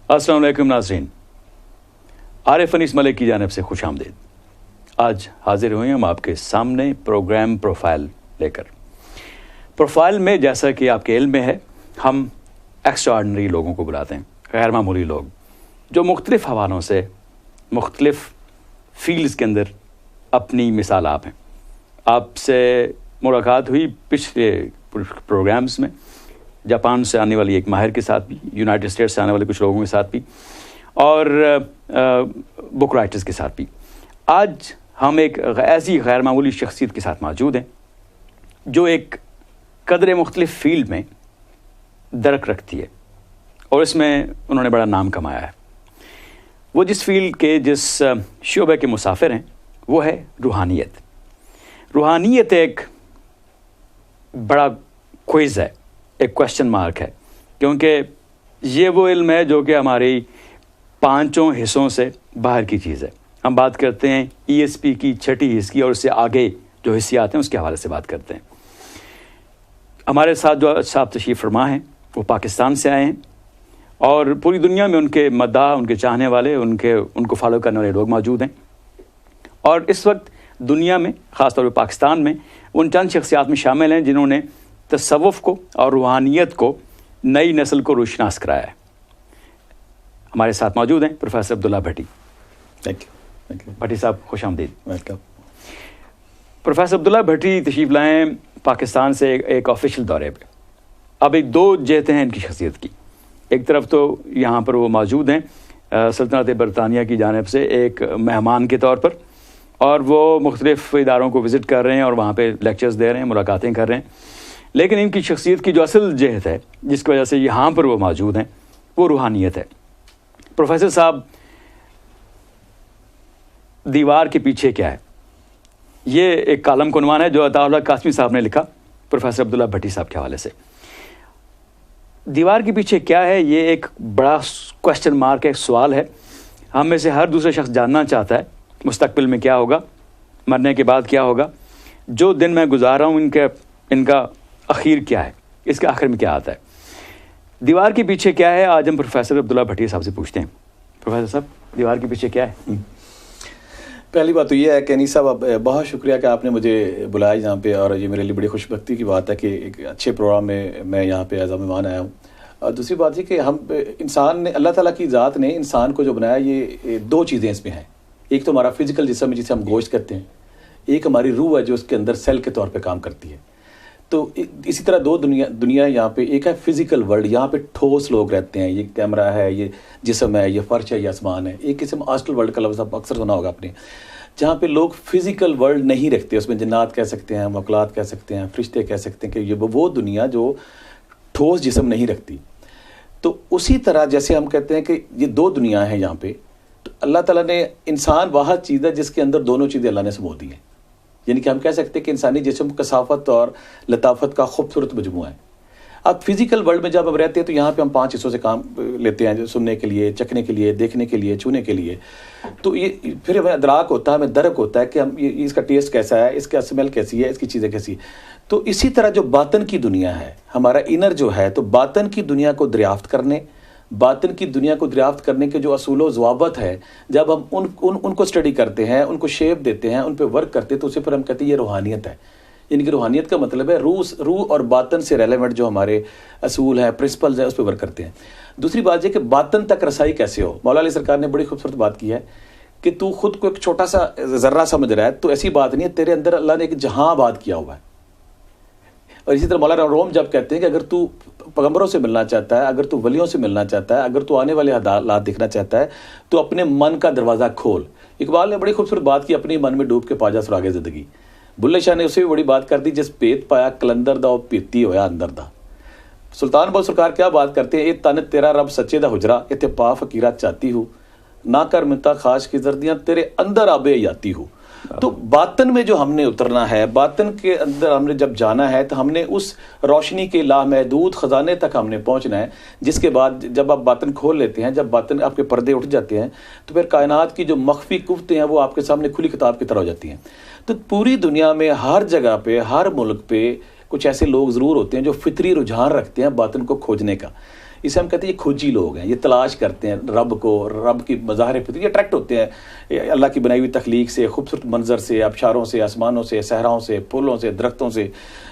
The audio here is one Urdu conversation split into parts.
السلام علیکم ناظرین، عارف انیس ملک کی جانب سے خوش آمدید۔ آج حاضر ہوئے ہم آپ کے سامنے پروگرام پروفائل لے کر۔ پروفائل میں جیسا کہ آپ کے علم میں ہے، ہم ایکسٹرا آرڈنری لوگوں کو بلاتے ہیں، غیر معمولی لوگ جو مختلف حوالوں سے مختلف فیلڈز کے اندر اپنی مثال آپ ہیں۔ آپ سے ملاقات ہوئی پچھلے پروگرامز میں، جاپان سے آنے والی ایک ماہر کے ساتھ بھی، یونائٹڈ اسٹیٹس سے آنے والے کچھ لوگوں کے ساتھ بھی، اور بک رائٹرز کے ساتھ بھی۔ آج ہم ایک ایسی غیر معمولی شخصیت کے ساتھ موجود ہیں جو ایک قدر مختلف فیلڈ میں درک رکھتی ہے اور اس میں انہوں نے بڑا نام کمایا ہے۔ وہ جس فیلڈ کے جس شعبے کے مسافر ہیں وہ ہے روحانیت۔ روحانیت ایک بڑا کوئز ہے، ایک کویشچن مارک ہے، کیونکہ یہ وہ علم ہے جو کہ ہماری پانچوں حصوں سے باہر کی چیز ہے۔ ہم بات کرتے ہیں ESP کی چھٹی حص کی، اور اس سے آگے جو حصیات ہیں اس کے حوالے سے بات کرتے ہیں۔ ہمارے ساتھ جو صاحب تشریف فرما ہیں وہ پاکستان سے آئے ہیں، اور پوری دنیا میں ان کے مداح، ان کے چاہنے والے، ان کو فالو کرنے والے لوگ موجود ہیں۔ اور اس وقت دنیا میں، خاص طور پہ پاکستان میں، ان چند شخصیات میں شامل ہیں جنہوں نے تصوف کو اور روحانیت کو نئی نسل کو روشناس کرایا ہے۔ ہمارے ساتھ موجود ہیں professor Abdullah Bhatti. Thank you Bhatti sahab خوش آمدید۔ ویلکم۔ پروفیسر عبداللہ بھٹی تشریف لائیں پاکستان سے ایک آفیشیل دورے پہ۔ اب ایک دو جہتیں ہیں ان کی شخصیت کی۔ ایک طرف تو یہاں پر وہ موجود ہیں سلطنت برطانیہ کی جانب سے ایک مہمان کے طور پر، اور وہ مختلف اداروں کو وزٹ کر رہے ہیں اور وہاں پہ لیکچرز دے رہے ہیں، ملاقاتیں کر رہے ہیں۔ لیکن ان کی شخصیت کی جو اصل جہت ہے جس کی وجہ سے یہاں پر وہ موجود ہیں وہ روحانیت ہے۔ پروفیسر صاحب، دیوار کے پیچھے کیا ہے؟ یہ ایک کالم کا عنوان ہے جو عطاء اللہ قاسمی صاحب نے لکھا پروفیسر عبداللہ بھٹی صاحب کے حوالے سے۔ دیوار کے پیچھے کیا ہے؟ یہ ایک بڑا کویشچن مارک ہے، ایک سوال ہے۔ ہم میں سے ہر دوسرا شخص جاننا چاہتا ہے مستقبل میں کیا ہوگا، مرنے کے بعد کیا ہوگا، جو دن میں گزار رہا ہوں ان کا اخیر کیا ہے، اس کے آخر میں کیا آتا ہے۔ دیوار کے پیچھے کیا ہے؟ آج ہم پروفیسر عبداللہ بھٹی صاحب سے پوچھتے ہیں۔ پروفیسر صاحب، دیوار کے پیچھے کیا ہے؟ پہلی بات تو یہ ہے کہ انیس صاحب، بہت شکریہ کہ آپ نے مجھے بلایا یہاں پہ، اور یہ میرے لیے بڑی خوش بختی کی بات ہے کہ ایک اچھے پروگرام میں یہاں پہ ایز اے مہمان آیا ہوں۔ اور دوسری بات یہ کہ ہم انسان نے، اللہ تعالیٰ کی ذات نے انسان کو جو بنایا، یہ دو چیزیں اس میں ہیں۔ ایک تو ہمارا فزیکل جسم جسے ہم گوشت کرتے ہیں، ایک ہماری روح ہے جو اس کے اندر سیل کے طور پہ کام کرتی ہے۔ تو اسی طرح دو دنیا یہاں پہ، ایک ہے فزیکل ورلڈ، یہاں پہ ٹھوس لوگ رہتے ہیں، یہ کیمرہ ہے، یہ جسم ہے، یہ فرش ہے، یہ آسمان ہے۔ ایک قسم آسٹرل ورلڈ کا لفظ آپ اکثر سنا ہوگا آپ نے، جہاں پہ لوگ فزیکل ورلڈ نہیں رکھتے، اس میں جنات کہہ سکتے ہیں، مخلوقات کہہ سکتے ہیں، فرشتے کہہ سکتے ہیں، کہ یہ وہ دنیا جو ٹھوس جسم نہیں رکھتی۔ تو اسی طرح جیسے ہم کہتے ہیں کہ یہ دو دنیا ہیں یہاں پہ، تو اللہ تعالیٰ نے، انسان واحد چیز ہے جس کے اندر دونوں چیزیں اللہ نے سمو دی ہیں۔ یعنی کہ ہم کہہ سکتے ہیں کہ انسانی جسم کثافت اور لطافت کا خوبصورت مجموعہ ہے۔ اب فزیکل ورلڈ میں جب ہم رہتے ہیں تو یہاں پہ ہم 5 حصوں سے کام لیتے ہیں، سننے کے لیے، چکھنے کے لیے، دیکھنے کے لیے، چھونے کے لیے۔ تو یہ پھر ہمیں ادراک ہوتا ہے، ہمیں درک ہوتا ہے کہ ہم اس کا ٹیسٹ کیسا ہے، اس کا اسمیل کیسی ہے، اس کی چیزیں کیسی ہیں۔ تو اسی طرح جو باطن کی دنیا ہے، ہمارا انر جو ہے، تو باطن کی دنیا کو دریافت کرنے، باطن کی دنیا کو دریافت کرنے کے جو اصول و ضوابط ہے، جب ہم ان کو اسٹڈی کرتے ہیں، ان کو شیپ دیتے ہیں، ان پہ ورک کرتے ہیں، تو اسے پھر ہم کہتے ہیں یہ روحانیت ہے۔ یعنی کہ روحانیت کا مطلب ہے روح اور باطن سے ریلیونٹ جو ہمارے اصول ہیں، پرنسپلز ہیں، اس پہ ورک کرتے ہیں۔ دوسری بات یہ کہ باطن تک رسائی کیسے ہو۔ مولا علی سرکار نے بڑی خوبصورت بات کی ہے کہ تو خود کو ایک چھوٹا سا ذرہ سمجھ رہا ہے، تو ایسی بات نہیں ہے، تیرے اندر اللہ نے ایک جہاں آباد کیا ہوا ہے۔ اور اسی طرح مولانا روم جب کہتے ہیں کہ اگر تو پیغمبروں سے ملنا چاہتا ہے، اگر تو ولیوں سے ملنا چاہتا ہے، اگر تو آنے والے حالات دیکھنا چاہتا ہے، تو اپنے من کا دروازہ کھول۔ اقبال نے بڑی خوبصورت بات کی، اپنی من میں ڈوب کے پا جا سراغ زندگی۔ بلے شاہ نے اسے بھی بڑی بات کر دی، جس پیت پایا کلندر دا او پیتی ہویا اندر دا۔ سلطان بہو سرکار کیا بات کرتے ہیں، اے تن تیرا رب سچے دا حجرا، اتے پا فقیرہ چاہتی ہوں، نہ کر منتا خواہش کی زردیاں، تیرے اندر آبے یاتی ہوں۔ تو باطن میں جو ہم نے اترنا ہے، باطن کے اندر ہم نے جب جانا ہے، تو ہم نے اس روشنی کے لامحدود خزانے تک ہم نے پہنچنا ہے، جس کے بعد جب آپ باطن کھول لیتے ہیں، جب باطن آپ کے پردے اٹھ جاتے ہیں، تو پھر کائنات کی جو مخفی قوتیں ہیں وہ آپ کے سامنے کھلی کتاب کی طرح ہو جاتی ہیں۔ تو پوری دنیا میں ہر جگہ پہ، ہر ملک پہ کچھ ایسے لوگ ضرور ہوتے ہیں جو فطری رجحان رکھتے ہیں باطن کو کھوجنے کا۔ اسے ہم کہتے ہیں یہ کھوجی لوگ ہیں, یہ تلاش کرتے ہیں رب کو, رب کی مظاہر فطری, یہ اٹریکٹ ہوتے ہیں اللہ کی بنائی ہوئی تخلیق سے, خوبصورت منظر سے, آبشاروں سے, آسمانوں سے, صحراؤں سے, پھولوں سے, درختوں سے.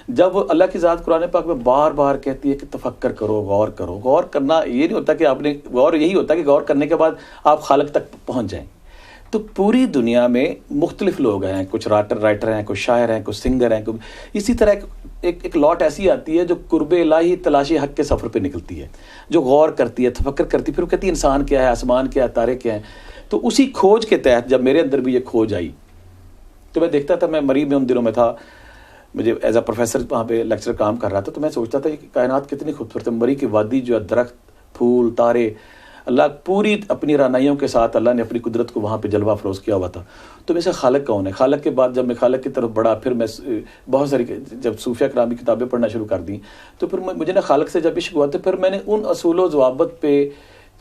جب اللہ کی ذات قرآن پاک میں بار بار کہتی ہے کہ تفکر کرو, غور کرو. غور کرنا یہ نہیں ہوتا کہ آپ نے غور, یہی ہوتا ہے کہ غور کرنے کے بعد آپ خالق تک پہنچ جائیں. تو پوری دنیا میں مختلف لوگ ہیں, کچھ رائٹر ہیں, کچھ شاعر ہیں, کچھ سنگر ہیں, اسی طرح ایک لاٹ ایسی آتی ہے جو قرب الہی تلاشی حق کے سفر پہ نکلتی ہے, جو غور کرتی ہے, تفکر کرتی ہے, پھر وہ کہتی ہے انسان کیا ہے, آسمان کیا ہے, تارے کیا ہیں. تو اسی کھوج کے تحت جب میرے اندر بھی یہ کھوج آئی تو میں دیکھتا تھا, میں مری میں ان دنوں میں تھا, مجھے ایز اے پروفیسر وہاں پہ لیکچر کام کر رہا تھا, تو میں سوچتا تھا کہ کائنات کتنی خوبصورت ہے. مری کی وادی جو ہے, درخت, پھول, تارے, اللہ پوری اپنی رانائیوں کے ساتھ اللہ نے اپنی قدرت کو وہاں پہ جلوہ افروز کیا ہوا تھا. تو میں سے خالق کون ہے. خالق کے بعد جب میں خالق کی طرف بڑھا, پھر میں بہت ساری جب صوفیہ کرام کی کتابیں پڑھنا شروع کر دیں تو پھر مجھے نا خالق سے جب عشق ہوا تو پھر میں نے ان اصول و ضوابط پہ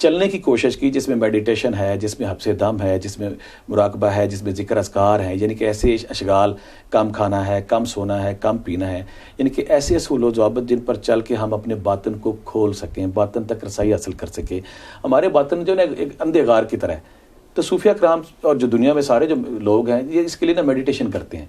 چلنے کی کوشش کی جس میں میڈیٹیشن ہے, جس میں حبس دم ہے, جس میں مراقبہ ہے, جس میں ذکر اذکار ہے, یعنی کہ ایسے اشغال, کم کھانا ہے, کم سونا ہے, کم پینا ہے, یعنی کہ ایسے اصول و ضوابط جن پر چل کے ہم اپنے باطن کو کھول سکیں, باطن تک رسائی حاصل کر سکیں. ہمارے باطن جو ہے ایک اندھے غار کی طرح ہے. تو صوفیہ کرام اور جو دنیا میں سارے جو لوگ ہیں یہ اس کے لیے نا میڈیٹیشن کرتے ہیں.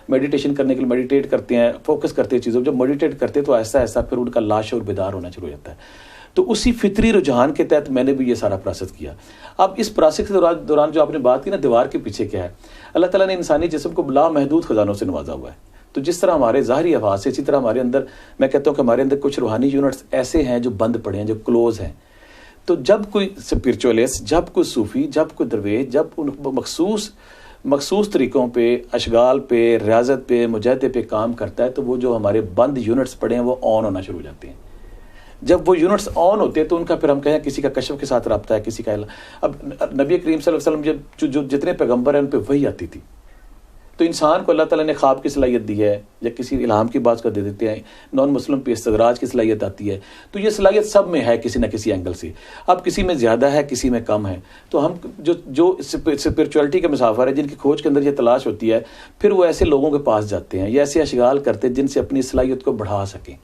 میڈیٹیشن کرنے کے لیے میڈیٹیٹ کرتے ہیں, فوکس کرتے ہیں چیزوں. جب میڈیٹیٹ کرتے ہیں تو ایسا ایسا پھر ان کا لاش اور بیدار ہونا شروع ہو جاتا ہے. تو اسی فطری رجحان کے تحت میں نے بھی یہ سارا پروسیس کیا. اب اس پروسیس کے دوران جو آپ نے بات کی نا دیوار کے پیچھے کیا ہے, اللہ تعالیٰ نے انسانی جسم کو لامحدود خزانوں سے نوازا ہوا ہے. تو جس طرح ہمارے ظاہری حواس سے, اسی طرح ہمارے اندر, میں کہتا ہوں کہ ہمارے اندر کچھ روحانی یونٹس ایسے ہیں جو بند پڑے ہیں, جو کلوز ہیں. تو جب کوئی اسپرچولیسٹ, جب کوئی صوفی, جب کوئی درویش, جب ان مخصوص طریقوں پہ, اشغال پہ, ریاضت پہ, مجاہدے پہ کام کرتا ہے تو وہ جو ہمارے بند یونٹس پڑے ہیں وہ آن ہونا شروع ہو جاتے ہیں. جب وہ یونٹس آن ہوتے ہیں تو ان کا پھر ہم کہیں کسی کا کشف کے ساتھ رابطہ ہے, کسی کا. اب نبی کریم صلی اللہ علیہ وسلم جو جتنے پیغمبر ہیں ان پہ وہی آتی تھی. تو انسان کو اللہ تعالیٰ نے خواب کی صلاحیت دی ہے یا کسی الہام کی بات کو دے دیتے ہیں. نان مسلم پہ استدراج کی صلاحیت آتی ہے. تو یہ صلاحیت سب میں ہے کسی نہ کسی اینگل سے. اب کسی میں زیادہ ہے, کسی میں کم ہے. تو ہم جو اسپرچولیٹی کے مسافر ہیں, جن کی کھوج کے اندر یہ تلاش ہوتی ہے, پھر وہ ایسے لوگوں کے پاس جاتے ہیں یا ایسے اشغال کرتے ہیں جن سے اپنی صلاحیت کو بڑھا سکیں.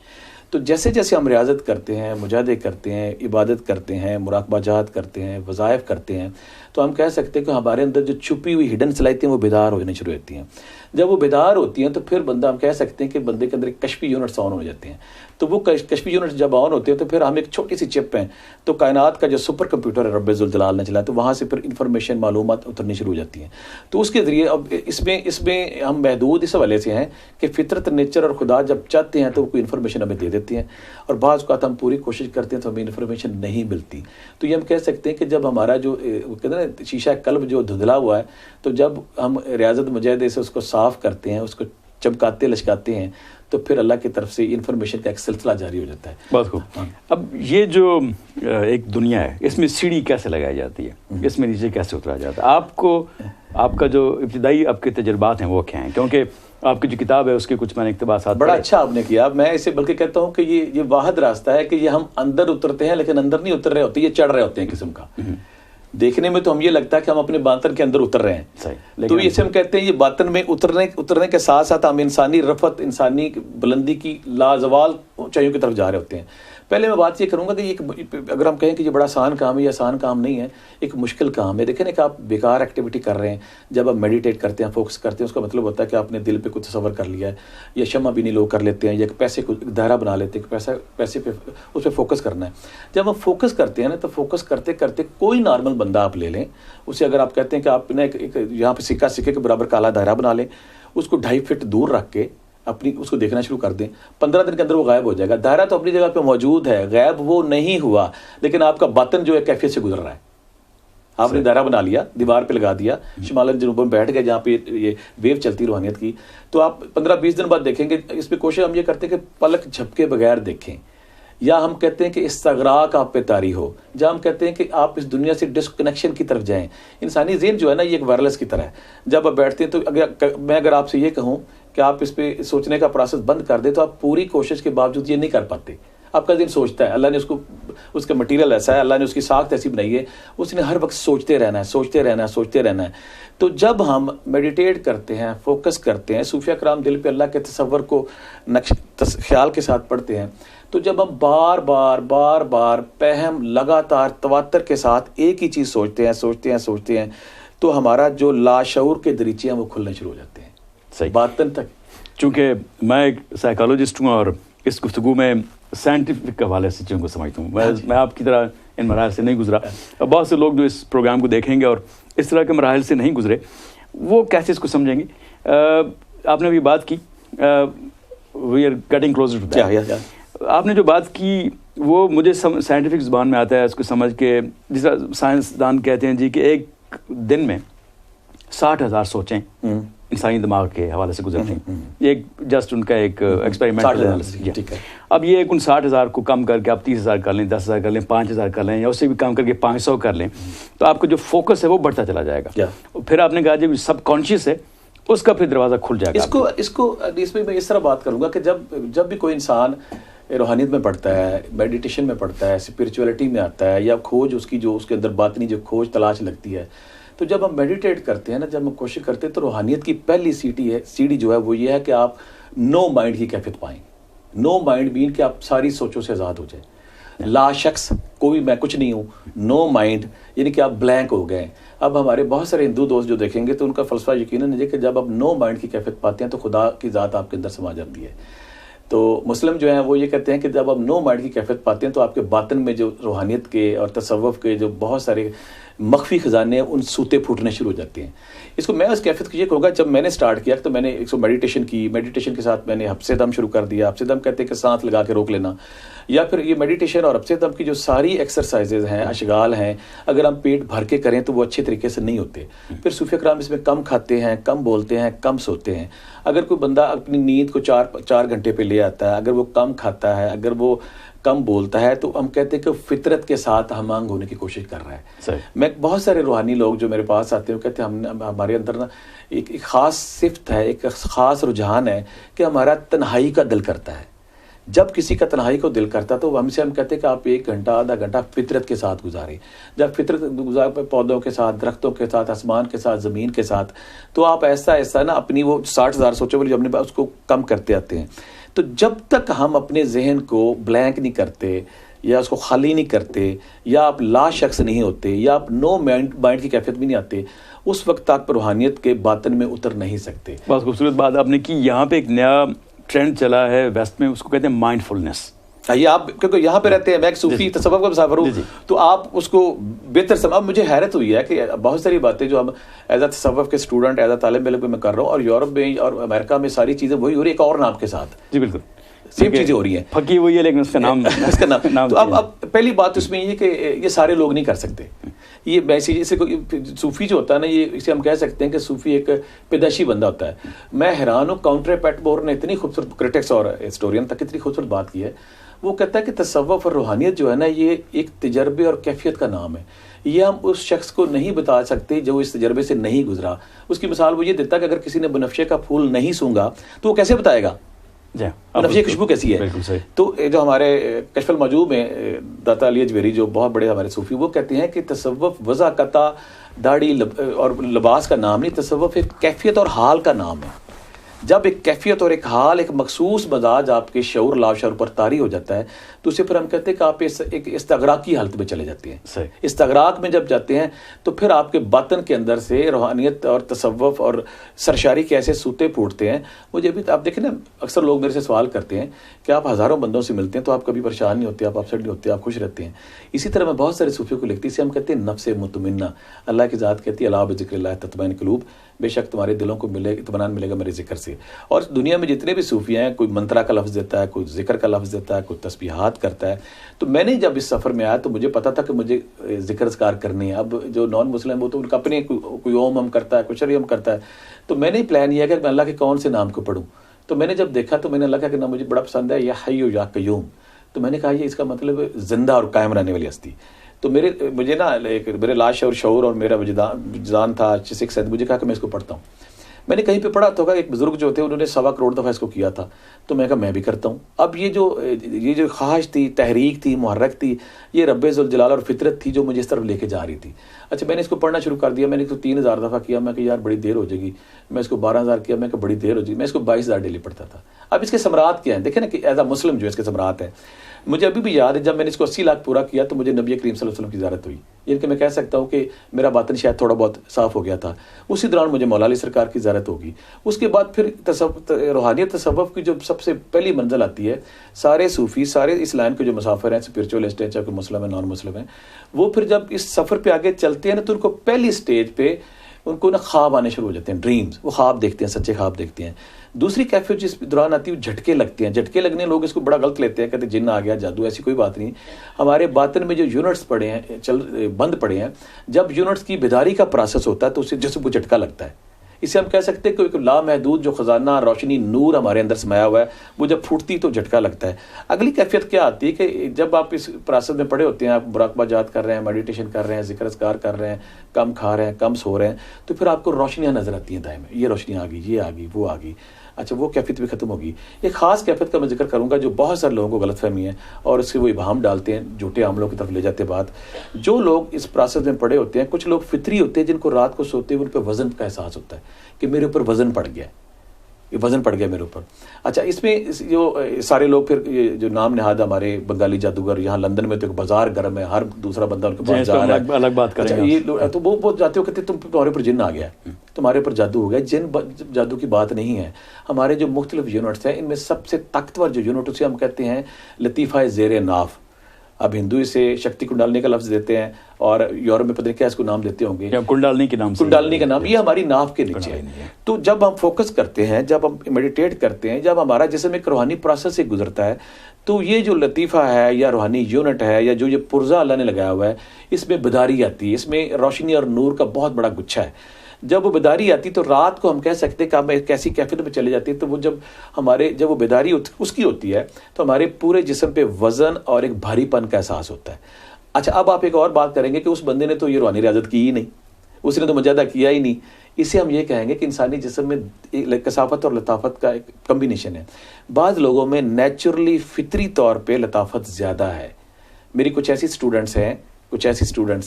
تو جیسے جیسے ہم ریاضت کرتے ہیں, مجاہدے کرتے ہیں, عبادت کرتے ہیں, مراقبہ جات کرتے ہیں, وظائف کرتے ہیں, تو ہم کہہ سکتے ہیں کہ ہمارے اندر جو چھپی ہوئی ہڈن صلاحیتیں وہ بیدار ہونے شروع ہوتی ہیں. جب وہ بیدار ہوتی ہیں تو پھر بندہ, ہم کہہ سکتے ہیں کہ بندے کے اندر ایک کشفی یونٹس آن ہو جاتے ہیں. تو وہ کشفی یونٹس جب آن ہوتے ہیں تو پھر ہم ایک چھوٹی سی چپ ہیں, تو کائنات کا جو سپر کمپیوٹر ہے رب ذوالجلال نے چلایا, تو وہاں سے پھر انفارمیشن, معلومات اترنی شروع ہو جاتی ہیں. تو اس کے ذریعے اب اس میں ہم محدود اس حوالے سے ہیں کہ فطرت, نیچر اور خدا جب چاہتے ہیں تو وہ کوئی انفارمیشن ہمیں دے دیتے ہیں, اور بعض اوقات ہم پوری کوشش کرتے ہیں تو ہمیں انفارمیشن نہیں ملتی. تو یہ ہم کہہ سکتے ہیں کہ جب ہمارا جو کہتے ہیں نا شیشہ قلب جو دھندلا ہوا ہے, تو جب ہم ریاضت مجاہدے سے اس کو صاف کرتے ہیں, اس کو چمکاتے لشکاتے ہیں, تو پھر اللہ کی طرف سے انفارمیشن کا ایک سلسلہ جاری ہو جاتا ہے. بہت خوب. اب یہ جو ایک دنیا ہے, اس میں سیڑھی کیسے لگائی جاتی ہے, اس میں نیچے کیسے اترا جاتا ہے؟ آپ کا جو ابتدائی آپ کے تجربات ہیں وہ کیا ہیں؟ کیونکہ آپ کی جو کتاب ہے اس کے کچھ میں نے اقتباسات بڑا اچھا آپ نے کیا. میں اسے بلکہ کہتا ہوں کہ یہ واحد راستہ ہے کہ یہ ہم اندر اترتے ہیں لیکن اندر نہیں اتر رہے ہوتے, یہ چڑھ رہے ہوتے ہیں قسم کا. دیکھنے میں تو ہم یہ لگتا ہے کہ ہم اپنے باطن کے اندر اتر رہے ہیں. تو اسے ہم کہتے ہیں یہ باطن میں اترنے کے ساتھ ساتھ ہم انسانی رفعت, انسانی بلندی کی لازوال اونچائیوں کی طرف جا رہے ہوتے ہیں. پہلے میں بات یہ کروں گا کہ اگر ہم کہیں کہ یہ بڑا آسان کام ہے, یہ آسان کام نہیں ہے, ایک مشکل کام ہے. دیکھیں نا کہ آپ بیکار ایکٹیویٹی کر رہے ہیں, جب آپ میڈیٹیٹ کرتے ہیں, فوکس کرتے ہیں, اس کا مطلب ہوتا ہے کہ آپ نے دل پہ کچھ تصور کر لیا ہے, یا شمع بینی لوگ کر لیتے ہیں, یا پیسے کو دائرہ بنا لیتے ہیں کہ پیسے پہ اس پہ فوکس کرنا ہے. جب ہم فوکس کرتے ہیں نا, تو فوکس کرتے کرتے کوئی نارمل بندہ آپ لے لیں, اسے اگر آپ کہتے ہیں کہ آپ نے یہاں پہ سکے کے برابر کالا دائرہ بنا لیں, اس کو 2.5 فٹ دور رکھ کے اس کو دیکھنا شروع کر دیں, 15 دن کے اندر وہ غائب ہو جائے گا. دائرہ تو اپنی جگہ پہ موجود ہے, غائب وہ نہیں ہوا, لیکن آپ کا باطن جو ہے کیفیت سے گزر رہا ہے. آپ نے دائرہ بنا لیا, دیوار پہ لگا دیا, شمال جنوب میں بیٹھ گئے جہاں پہ یہ ویو چلتی روحانیت کی, تو آپ 15-20 دن بعد دیکھیں گے. اس پہ کوشش ہم یہ کرتے ہیں کہ پلک جھپکے بغیر دیکھیں, یا ہم کہتے ہیں کہ استغراق آپ پہ طاری ہو, جہاں ہم کہتے ہیں کہ آپ اس دنیا سے ڈسکنیکشن کی طرف جائیں. انسانی ذہن جو ہے نا یہ ایک وائرلیس کی طرح ہے. جب آپ بیٹھتے ہیں تو اگر آپ سے یہ کہوں کہ آپ اس پہ سوچنے کا پروسیس بند کر دیں, تو آپ پوری کوشش کے باوجود یہ نہیں کر پاتے. آپ کا ذہن سوچتا ہے, اللہ نے اس کا مٹیریل ایسا ہے, اللہ نے اس کی ساخت ایسی بنائی ہے, اس نے ہر وقت سوچتے رہنا ہے. تو جب ہم میڈیٹیٹ کرتے ہیں, فوکس کرتے ہیں, صوفیہ کرام دل پہ اللہ کے تصور کو خیال کے ساتھ پڑھتے ہیں, تو جب ہم بار بار پہم لگاتار تواتر کے ساتھ ایک ہی چیز سوچتے ہیں تو ہمارا جو لاشعور کے دریچے ہیں وہ کھلنے شروع ہو جاتے ہیں, صحیح باطن تک. چونکہ میں ایک سائیکالوجسٹ ہوں اور اس گفتگو میں سائنٹیفک حوالے سے چیزوں کو سمجھتا ہوں. میں آپ کی طرح ان مراحل سے نہیں گزرا. بہت سے لوگ جو اس پروگرام کو دیکھیں گے اور اس طرح کے مراحل سے نہیں گزرے, وہ کیسے اس کو سمجھیں گے. آپ نے ابھی بات کی we are getting closer to that. آپ نے جو بات کی وہ مجھے سائنٹیفک زبان میں آتا ہے اس کو سمجھ کے, جس طرح سائنسدان کہتے ہیں جی کہ ایک دن میں 60,000 سوچیں انسانی دماغ کے حوالے سے گزرتے ہیں. ایک جسٹ ان کا ایک ایکسپیریمنٹ. اب یہ ان 60,000 کو کم کر کے آپ 30,000 کر لیں, 10,000 کر لیں, 5,000 کر لیں, یا اس سے بھی کم کر کے 500 کر لیں, تو آپ کا جو فوکس ہے وہ بڑھتا چلا جائے گا. پھر آپ نے کہا جب سب کانشیس ہے اس کا پھر دروازہ کھل جائے گا. اس میں اس طرح بات کروں گا کہ جب بھی کوئی انسان روحانیت میں پڑھتا ہے, میڈیٹیشن میں پڑھتا ہے, اسپرچولیٹی میں آتا ہے, یا کھوج اس کی جو اس کے اندر باطنی جو کھوج تلاش لگتی ہے, تو جب ہم میڈیٹیٹ کرتے ہیں نا, جب ہم کوشش کرتے ہیں, تو روحانیت کی پہلی سیڑھی جو ہے وہ یہ ہے کہ آپ نو مائنڈ کی کیفیت پائیں. نو مائنڈ مین کہ آپ ساری سوچوں سے آزاد ہو جائیں. لا شخص, کوئی میں کچھ نہیں ہوں, نو مائنڈ یعنی کہ آپ بلینک ہو گئے. اب ہمارے بہت سارے ہندو دوست جو دیکھیں گے تو ان کا فلسفہ یقیناً ہے کہ جب آپ نو مائنڈ کی کیفیت پاتے ہیں تو خدا کی ذات آپ کے اندر سما جاتی ہے. تو مسلم جو ہیں وہ یہ کہتے ہیں کہ جب آپ نو مائنڈ کی کیفیت پاتے ہیں تو آپ کے باطن میں جو روحانیت کے اور تصوف کے جو بہت سارے مخفی خزانے ہیں ان سوتے پھوٹنے شروع ہو جاتے ہیں. اس کو میں اس کیفیت کو یہ کہوں گا, جب میں نے سٹارٹ کیا تو میں نے ایک میڈیٹیشن کی, میڈیٹیشن کے ساتھ میں نے حبس دم شروع کر دیا. حبس دم کہتے ہیں کہ سانس لگا کے روک لینا, یا پھر یہ میڈیٹیشن اور حبس دم کی جو ساری ایکسرسائزز ہیں, اشغال ہیں, اگر ہم پیٹ بھر کے کریں تو وہ اچھے طریقے سے نہیں ہوتے. پھر صوفیہ کرام اس میں کم کھاتے ہیں, کم بولتے ہیں, کم سوتے ہیں. اگر کوئی بندہ اپنی نیند کو 4 گھنٹے پہ لے آتا ہے, اگر وہ کم کھاتا ہے, اگر وہ کم بولتا ہے, تو ہم کہتے ہیں کہ فطرت کے ساتھ ہم آہنگ ہونے کی کوشش کر رہا ہے. میں بہت سارے روحانی لوگ جو میرے پاس آتے ہیں وہ کہتے ہیں ہمارے اندر نا ایک خاص صفت ہے, ایک خاص رجحان ہے کہ ہمارا تنہائی کا دل کرتا ہے. جب کسی کا تنہائی کو دل کرتا تو ہم کہتے ہیں کہ آپ 1 گھنٹہ آدھا گھنٹہ فطرت کے ساتھ گزاریں. جب فطرت گزار پودوں کے ساتھ, درختوں کے ساتھ, آسمان کے ساتھ, زمین کے ساتھ, تو آپ ایسا نا اپنی وہ 60,000 سوچوں والی جو اپنے پاس اس کو کم کرتے آتے ہیں. تو جب تک ہم اپنے ذہن کو بلینک نہیں کرتے, یا اس کو خالی نہیں کرتے, یا آپ لا شخص نہیں ہوتے, یا آپ نو مائنڈ کی کیفیت بھی نہیں آتے, اس وقت آپ روحانیت کے باطن میں اتر نہیں سکتے. بہت خوبصورت بات آپ نے کی. یہاں پہ ایک نیا ٹرینڈ چلا ہے ویسٹ میں, اس کو کہتے ہیں مائنڈ فلنس. یہ آپ کیونکہ یہاں پہ رہتے ہیں, میں ایک صوفی تصوف کا مسافر ہوں, تو آپ اس کو بہتر سمجھ. اب مجھے حیرت ہوئی ہے کہ بہت ساری باتیں جو ہم ایز اے تصوف کے اسٹوڈنٹ, ایز اے طالب علم میں کر رہا ہوں, اور یورپ میں اور امریکہ میں ساری چیزیں وہی ہو رہی ہے, ایک اور نام کے ساتھ. جی بالکل سیم چیزیں ہو ری ہیں, پھکی ہوئی ہے, لیکن اس کا نام تو اب پہلی بات اس میں یہ کہ یہ سارے لوگ نہیں کر سکتے. یہ ویسے جیسے کوئی صوفی جو ہوتا ہے نا, یہ اسے ہم کہہ سکتے ہیں کہ صوفی ایک پیدائشی بندہ ہوتا ہے. میں حیران ہوں, کاؤنٹر پیٹ بور نے اتنی خوبصورت, کرٹکس اور ہسٹورین تک اتنی خوبصورت بات کی ہے. وہ کہتا ہے کہ تصوف اور روحانیت جو ہے نا, یہ ایک تجربے اور کیفیت کا نام ہے. یہ ہم اس شخص کو نہیں بتا سکتے جو اس تجربے سے نہیں گزرا. اس کی مثال وہ یہ دیتا ہے کہ اگر کسی نے بنفشے کا پھول نہیں سونگا تو وہ کیسے بتائے گا بنفشے کی خوشبو کیسی ہے. تو جو ہمارے کشف المعجوب میں داتا علی اجمیری جو بہت بڑے ہمارے صوفی, وہ کہتے ہیں کہ تصوف وضاقتہ داڑھی اور لباس کا نام نہیں, تصوف ایک کیفیت اور حال کا نام ہے. جب ایک کیفیت اور ایک حال, ایک مخصوص مزاج آپ کے شعور لا شعور پر طاری ہو جاتا ہے, تو اسے پھر ہم کہتے ہیں کہ آپ ایک استغراقی حالت میں چلے جاتے ہیں. استغراق میں جب جاتے ہیں تو پھر آپ کے باطن کے اندر سے روحانیت اور تصوف اور سرشاری کے ایسے سوتے پھوٹتے ہیں. مجھے بھی آپ دیکھیں نا, اکثر لوگ میرے سے سوال کرتے ہیں کہ آپ ہزاروں بندوں سے ملتے ہیں تو آپ کبھی پریشان نہیں ہوتے, آپ اپسیٹ نہیں ہوتے, آپ خوش رہتے ہیں. اسی طرح میں بہت سارے صوفیوں کو لکھتی, اسے ہم کہتے ہیں نفس مطمئنہ. اللہ کی ذات کہتی ہے الا بذکر اللہ تطمئن القلوب, بے شک تمہارے دلوں کو اطمینان ملے گا میرے ذکر سے. اور دنیا میں جتنے بھی صوفی ہیں, کوئی منترا کا لفظ دیتا ہے, کوئی ذکر کا لفظ دیتا ہے, کوئی تسبیحات کرتا ہے. تو میں نے جب اس سفر میں آیا تو مجھے پتا تھا کہ مجھے ذکر اذکار کرنے ہیں. اب جو نان مسلم وہ تو ان کا اپنے کوئی اوم ہم کرتا ہے, کوئی شریعم کرتا ہے. تو میں نے پلان یہ کہ میں اللہ کے کون سے نام کو پڑھوں. تو میں نے جب دیکھا تو میں نے اللہ کا کہ نام مجھے بڑا پسند ہے, یا حی یا قیوم. تو میں نے کہا یہ اس کا مطلب زندہ اور قائم رہنے والی ہستی. تو مجھے نا میرے لاش اور شعور اور میرا وجدان تھا 6 مجھے کہا کہ میں اس کو پڑھتا ہوں. میں نے کہیں پہ پڑھا تو ایک بزرگ جو تھے انہوں نے 1.25 کروڑ دفعہ اس کو کیا تھا، تو میں کہا میں بھی کرتا ہوں. اب یہ جو خواہش تھی، تحریک تھی، محرک تھی، یہ رب ذوالجلال اور فطرت تھی جو مجھے اس طرف لے کے جا رہی تھی. اچھا میں نے اس کو پڑھنا شروع کر دیا، میں نے اس کو 3000 دفعہ کیا، میں کہ یار بڑی دیر ہو جائے گی. میں اس کو 12000 کیا، میں کہ بڑی دیر ہو جائے گی. میں اس کو 22000 ڈیلی پڑھتا تھا. اب اس کے ثمرات کیا ہیں دیکھیں نا، کہ ایز اے مسلم جو اس کے ثمرات ہیں. مجھے ابھی بھی یاد ہے جب میں نے اس کو 80 لاکھ پورا کیا تو مجھے نبی کریم صلی اللہ علیہ وسلم کی زیارت ہوئی. یعنی کہ میں کہہ سکتا ہوں کہ میرا باطن شاید تھوڑا بہت صاف ہو گیا تھا. اسی دوران مجھے مولا علی سرکار کی زیارت ہوگی. اس کے بعد پھر روحانیت تصوف کی جو سب سے پہلی منزل آتی ہے، سارے صوفی، سارے اس لائن کے جو مسافر ہیں، اسپرچولیسٹ ہیں، چاہے مسلم ہیں نان مسلم ہیں، وہ پھر جب اس سفر پہ آگے چلتے ہیں نا تو ان کو پہلی سٹیج پہ ان کو نا خواب آنے شروع ہو جاتے ہیں، ڈریمز. وہ خواب دیکھتے ہیں، سچے خواب دیکھتے ہیں. دوسری کیفیت جس دوران آتی ہے وہ جھٹکے لگتے ہیں. جھٹکے لگنے لوگ اس کو بڑا غلط لیتے ہیں، کہتے ہیں جن آ گیا، جادو. ایسی کوئی بات نہیں. ہمارے باطن میں جو یونٹس پڑے ہیں، بند پڑے ہیں، جب یونٹس کی بیداری کا پروسیس ہوتا ہے تو اسے جسم کو جھٹکا لگتا ہے. اسے ہم کہہ سکتے ہیں کہ ایک لامحدود جو خزانہ روشنی نور ہمارے اندر سمایا ہوا ہے، وہ جب پھوٹتی تو جھٹکا لگتا ہے. اگلی کیفیت کیا آتی ہے کہ جب آپ اس پروسیس میں پڑے ہوتے ہیں، آپ مراقبہ جات کر رہے ہیں، میڈیٹیشن کر رہے ہیں، ذکر اذکار کر رہے ہیں، کم کھا رہے ہیں، کم سو رہے ہیں، تو پھر آپ کو روشنیاں نظر آتی ہیں دائیں میں، یہ روشنی آ گئی، یہ آ گئی، وہ آ گئی. اچھا وہ کیفیت بھی ختم ہوگی. ایک خاص کیفیت کا میں ذکر کروں گا جو بہت سارے لوگوں کو غلط فہمی ہے اور اس سے وہ ابہام ڈالتے ہیں، جھوٹے عملوں کی طرف لے جاتے بات. جو لوگ اس پروسیس میں پڑے ہوتے ہیں، کچھ لوگ فطری ہوتے ہیں جن کو رات کو سوتے ہوئے ان پہ وزن کا احساس ہوتا ہے کہ میرے اوپر وزن پڑ گیا، یہ وزن پڑ گیا میرے اوپر. اچھا اس میں جو سارے لوگ پھر یہ جو نام نہاد ہمارے بنگالی جادوگر، یہاں لندن میں تو ایک بازار گرم ہے، ہر دوسرا بندہ ان کے پاس جا رہا ہے، الگ بات کریں گے. تو وہ جاتے ہو کہتے تمہارے اوپر جن آ گیا، تمہارے اوپر جادو ہو گیا. جن جادو کی بات نہیں ہے. ہمارے جو مختلف یونٹس ہیں ان میں سب سے طاقتور جو یونٹ اسے ہم کہتے ہیں لطیفہ زیر ناف. اب ہندو اسے شکتی کنڈالنی کا لفظ دیتے ہیں اور یورپ میں پتہ نہیں کیا اس کو نام دیتے ہوں گے، کنڈالنی کے نام سے، کنڈالنی کا نام. یہ ہماری ناف کے نیچے ہے. تو جب ہم فوکس کرتے ہیں، جب ہم میڈیٹیٹ کرتے ہیں، جب ہمارا جسم ایک روحانی پروسیس سے گزرتا ہے، تو یہ جو لطیفہ ہے یا روحانی یونٹ ہے یا جو یہ پرزہ اللہ نے لگایا ہوا ہے، اس میں بیداری آتی ہے، اس میں روشنی اور نور کا بہت بڑا گچھا ہے. جب وہ بیداری آتی تو رات کو ہم کہہ سکتے ہیں کہ ہم ایک ایسی کیفیت میں چلے جاتے ہیں، تو وہ جب وہ بیداری اس کی ہوتی ہے تو ہمارے پورے جسم پہ وزن اور ایک بھاری پن کا احساس ہوتا ہے. اچھا اب آپ ایک اور بات کریں گے کہ اس بندے نے تو یہ روحانی ریاضت کی ہی نہیں، اس نے تو مجاہدہ کیا ہی نہیں. اسے ہم یہ کہیں گے کہ انسانی جسم میں کثافت اور لطافت کا ایک کمبینیشن ہے. بعض لوگوں میں نیچرلی فطری طور پہ لطافت زیادہ ہے. میری کچھ ایسی اسٹوڈنٹس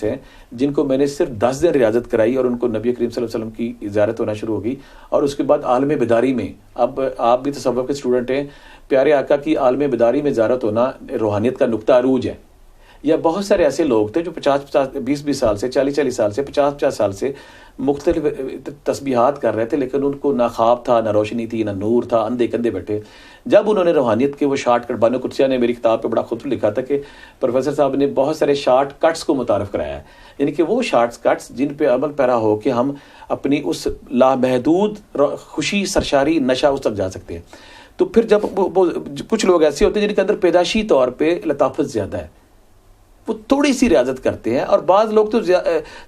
ہیں جن کو میں نے صرف 10 دن ریاضت کرائی اور ان کو نبی کریم صلی اللہ علیہ وسلم کی زیارت ہونا شروع ہوگی، اور اس کے بعد عالم بیداری میں، اب آپ بھی تصوف کے اسٹوڈنٹ ہیں، پیارے آقا کی عالم بیداری میں زیارت ہونا روحانیت کا نقطہ عروج ہے. یا بہت سارے ایسے لوگ تھے جو 20 سال سے، 40 سال سے، 50 سال سے مختلف تسبیحات کر رہے تھے، لیکن ان کو نہ خواب تھا، نہ روشنی تھی، نہ نور تھا، اندھے کندھے بیٹھے. جب انہوں نے روحانیت کے وہ شارٹ کٹ، بانو قدسیہ نے میری کتاب پہ بڑا خطبہ لکھا تھا کہ پروفیسر صاحب نے بہت سارے شارٹ کٹس کو متعارف کرایا ہے، یعنی کہ وہ شارٹ کٹس جن پہ عمل پیرا ہو کہ ہم اپنی اس لامحدود خوشی، سرشاری، نشہ اس تک جا سکتے ہیں. تو پھر جب کچھ لوگ ایسے ہوتے ہیں جن کے اندر پیدائشی طور پہ لطافت زیادہ ہے، وہ تھوڑی سی ریاضت کرتے ہیں. اور بعض لوگ تو کیا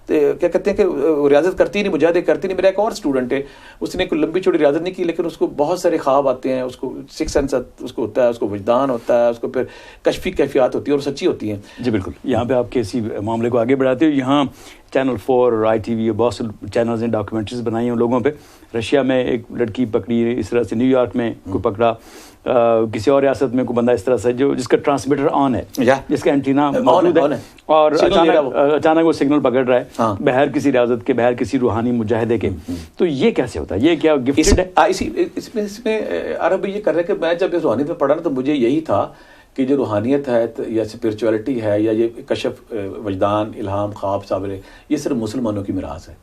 کہتے ہیں کہ ریاضت کرتی نہیں، مجاہدے کرتی نہیں. میرا ایک اور اسٹوڈنٹ ہے، اس نے کوئی لمبی چوڑی ریاضت نہیں کی، لیکن اس کو بہت سارے خواب آتے ہیں، اس کو سکس سینس اس کو ہوتا ہے، اس کو وجدان ہوتا ہے، اس کو پھر کشفی کیفیات ہوتی ہے اور سچی ہوتی ہیں. جی بالکل. یہاں پہ آپ کے اسی معاملے کو آگے بڑھاتے ہو، یہاں چینل 4 اور ITV بہت سے چینلز نے ڈاکیومنٹریز بنائی ہیں ان لوگوں پہ. رشیا میں ایک لڑکی پکڑی، اس طرح سے نیو یارک میں کوئی پکڑا، کسی اور ریاست میں کوئی بندہ اس طرح سے جس کا ٹرانسمیٹر آن ہے، جس کا اینٹینا موجود ہے، اور اچانک وہ سگنل پکڑ رہا ہے بہر کسی ریاست کے، بہر کسی روحانی مجاہدے کے. تو یہ کیسے ہوتا ہے؟ یہ کیا گفٹڈ ہے؟ اس میں عرب یہ کر رہے کہ میں جب اس روحانیت میں پڑھا نا تو مجھے یہی تھا کہ جو روحانیت ہے یا اسپرچولیٹی ہے یا یہ کشف، وجدان، الہام، خواب، صابر، یہ صرف مسلمانوں کی میراث ہے.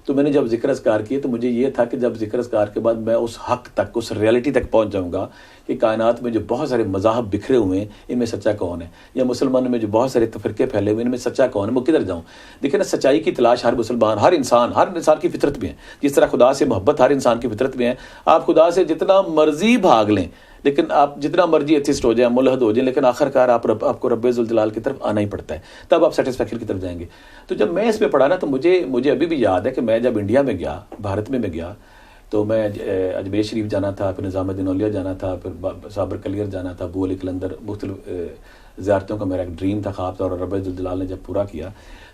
تو میں نے جب ذکر اذکار کیے تو مجھے یہ تھا کہ جب ذکر اذکار کے بعد میں اس حق تک، اس ریئلٹی تک پہنچ جاؤں گا کہ کائنات میں جو بہت سارے مذاہب بکھرے ہوئے ہیں ان میں سچا کون ہے، یا مسلمانوں میں جو بہت سارے فرقے پھیلے ہوئے ان میں سچا کون ہے، میں کدھر جاؤں. دیکھیں نا، سچائی کی تلاش ہر مسلمان، ہر انسان کی فطرت میں ہے. جس طرح خدا سے محبت ہر انسان کی فطرت میں ہے. آپ خدا سے جتنا مرضی بھاگ لیں، لیکن آپ جتنا مرضی ایتھسٹ ہو جائیں، ملحد ہو جائیں، لیکن آخر کار آپ کو رب ذوالجلال کی طرف آنا ہی پڑتا ہے، تب آپ سیٹسفیکشن کی طرف جائیں گے. تو جب میں اس پہ پڑھا نا تو مجھے ابھی بھی یاد ہے کہ میں جب انڈیا میں گیا، بھارت میں گیا، تو میں اجمیر شریف جانا تھا، پھر نظام الدین اولیا جانا تھا، پھر صابر کلیر جانا تھا، ابو علی کلندر، مختلف زیارتوں کا میرا ایک ڈریم تھا، خواب تھا، اور رب ذوالجلال نے جب پورا کیا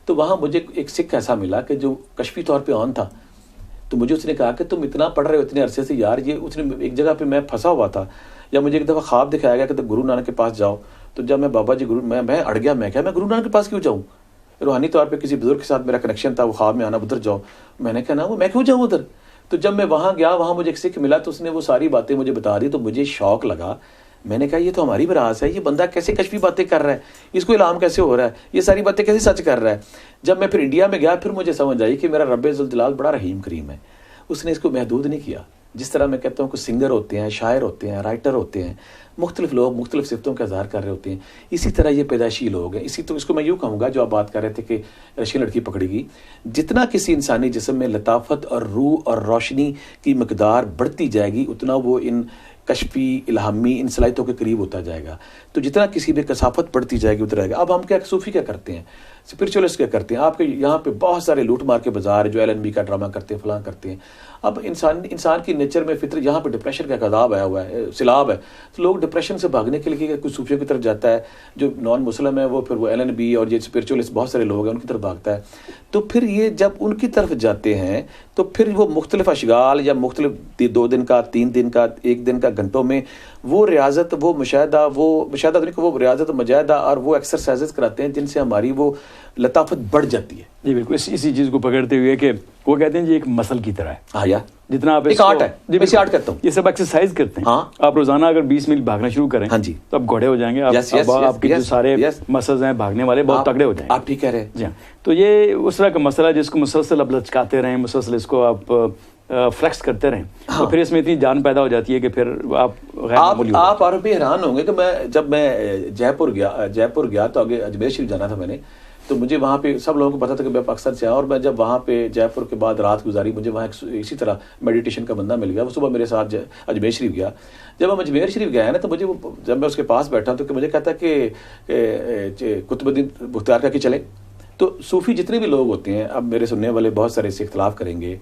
تو وہاں مجھے ایک سکھ ایسا ملا کہ جو کشفی طور پہ آن تھا. تو مجھے اس نے کہا کہ تم اتنا پڑھ رہے ہو اتنے عرصے سے یار, یہ اس نے ایک جگہ پہ میں پھنسا ہوا تھا, یا مجھے ایک دفعہ خواب دکھایا گیا کہ تم گرو نانک کے پاس جاؤ, تو جب میں بابا جی میں اڑ گیا, میں گرو نانک کے پاس کیوں جاؤں, روحانی طور پہ کسی بزرگ کے ساتھ میرا کنیکشن تھا, وہ خواب میں آنا ادھر جاؤ, میں نے کہا نا وہ میں کیوں جاؤں ادھر. تو جب میں وہاں گیا, وہاں مجھے ایک سکھ ملا, تو اس نے وہ ساری باتیں مجھے بتا دی, تو مجھے شوق لگا. میں نے کہا یہ تو ہماری براس ہے, یہ بندہ کیسے کشفی باتیں کر رہا ہے, اس کو الہام کیسے ہو رہا ہے, یہ ساری باتیں کیسے سچ کر رہا ہے. جب میں پھر انڈیا میں گیا, پھر مجھے سمجھ آئی کہ میرا رب ذوالجلال بڑا رحیم کریم ہے, اس نے اس کو محدود نہیں کیا. جس طرح میں کہتا ہوں کہ سنگر ہوتے ہیں, شاعر ہوتے ہیں, رائٹر ہوتے ہیں, مختلف لوگ مختلف صفتوں کا اظہار کر رہے ہوتے ہیں, اسی طرح یہ پیدائشی لوگ ہیں. تو اس کو میں یوں کہوں گا, جو آپ بات کر رہے تھے کہ رشین لڑکی پکڑی گئی, جتنا کسی انسانی جسم میں لطافت اور روح اور روشنی کی مقدار بڑھتی جائے گی, اتنا وہ ان کشفی الہامی ان صلاحیتوں کے قریب ہوتا جائے گا. تو جتنا کسی میں کثافت بڑھتی جائے گی اتر جائے گا. اب ہم کیا صوفی کیا کرتے ہیں, اسپرچولیسٹ کیا کرتے ہیں, آپ کے یہاں پہ بہت سارے لوٹ مار کے بازار جو LNB کا ڈرامہ کرتے ہیں, فلاں کرتے ہیں. اب انسان کی نیچر میں فطر, یہاں پہ ڈپریشن کا عذاب آیا ہوا ہے, سیلاب ہے, تو لوگ ڈپریشن سے بھاگنے کے لیے کچھ صوفیوں کی طرف جاتا ہے, جو نان مسلم ہے وہ پھر وہ LNB اور یہ اسپرچولیسٹ بہت سارے لوگ ہیں ان کی طرف بھاگتا ہے. تو پھر یہ جب ان کی طرف جاتے ہیں تو پھر وہ مختلف اشغال یا مختلف 2 دن کا 3 دن کا 1 دن کا گھنٹوں میں وہ ریاضت, وہ مشاہدہ وہ ریاضت مجاہدہ اور وہ ایکسرسائزز کراتے ہیں جن سے ہماری وہ لطافت بڑھ جاتی ہے. جی بالکل, اسی چیز کو پکڑتے ہوئے کہ وہ کہتے ہیں جی ایک مسل کی طرح ہے. ہاں یار, جتنا آپ ایک آرٹ ہے, جی میں آرٹ کرتا ہوں, یہ سب ایکسرسائز کرتے ہیں. ہاں, آپ روزانہ اگر 20 منٹ بھاگنا شروع کریں, ہاں جی, تو آپ گھوڑے ہو جائیں گے. آپ کے جو سارے مسلز ہیں بھاگنے والے بہت تگڑے ہو جائیں گے. آپ ٹھیک کہہ رہے ہیں. جی ہاں, تو یہ اس طرح کا مسئلہ ہے جس کو مسلسل آپ لچکاتے رہیں, مسلسل اس کو آپ فلیکس کرتے رہیں, تو پھر اس میں اتنی جان پیدا ہو جاتی ہے کہ پھر آپ اور بھی حیران ہوں گے کہ جب میں جے پور گیا تو آگے اجمیر شریف جانا تھا میں نے, تو مجھے وہاں پہ سب لوگوں کو پتا تھا کہ میں پاکستان سے آیا, اور میں جب وہاں پہ جے پور کے بعد رات گزاری, مجھے وہاں اسی طرح میڈیٹیشن کا بندہ مل گیا, وہ صبح میرے ساتھ اجمیر شریف گیا. جب ہم اجمیر شریف گئے نا, تو مجھے جب میں اس کے پاس بیٹھا تو مجھے کہتا کہ قطب الدین بختیار کا کہ چلے. تو صوفی جتنے بھی لوگ ہوتے ہیں, اب میرے سننے والے بہت سارے اس سے اختلاف کریں گے,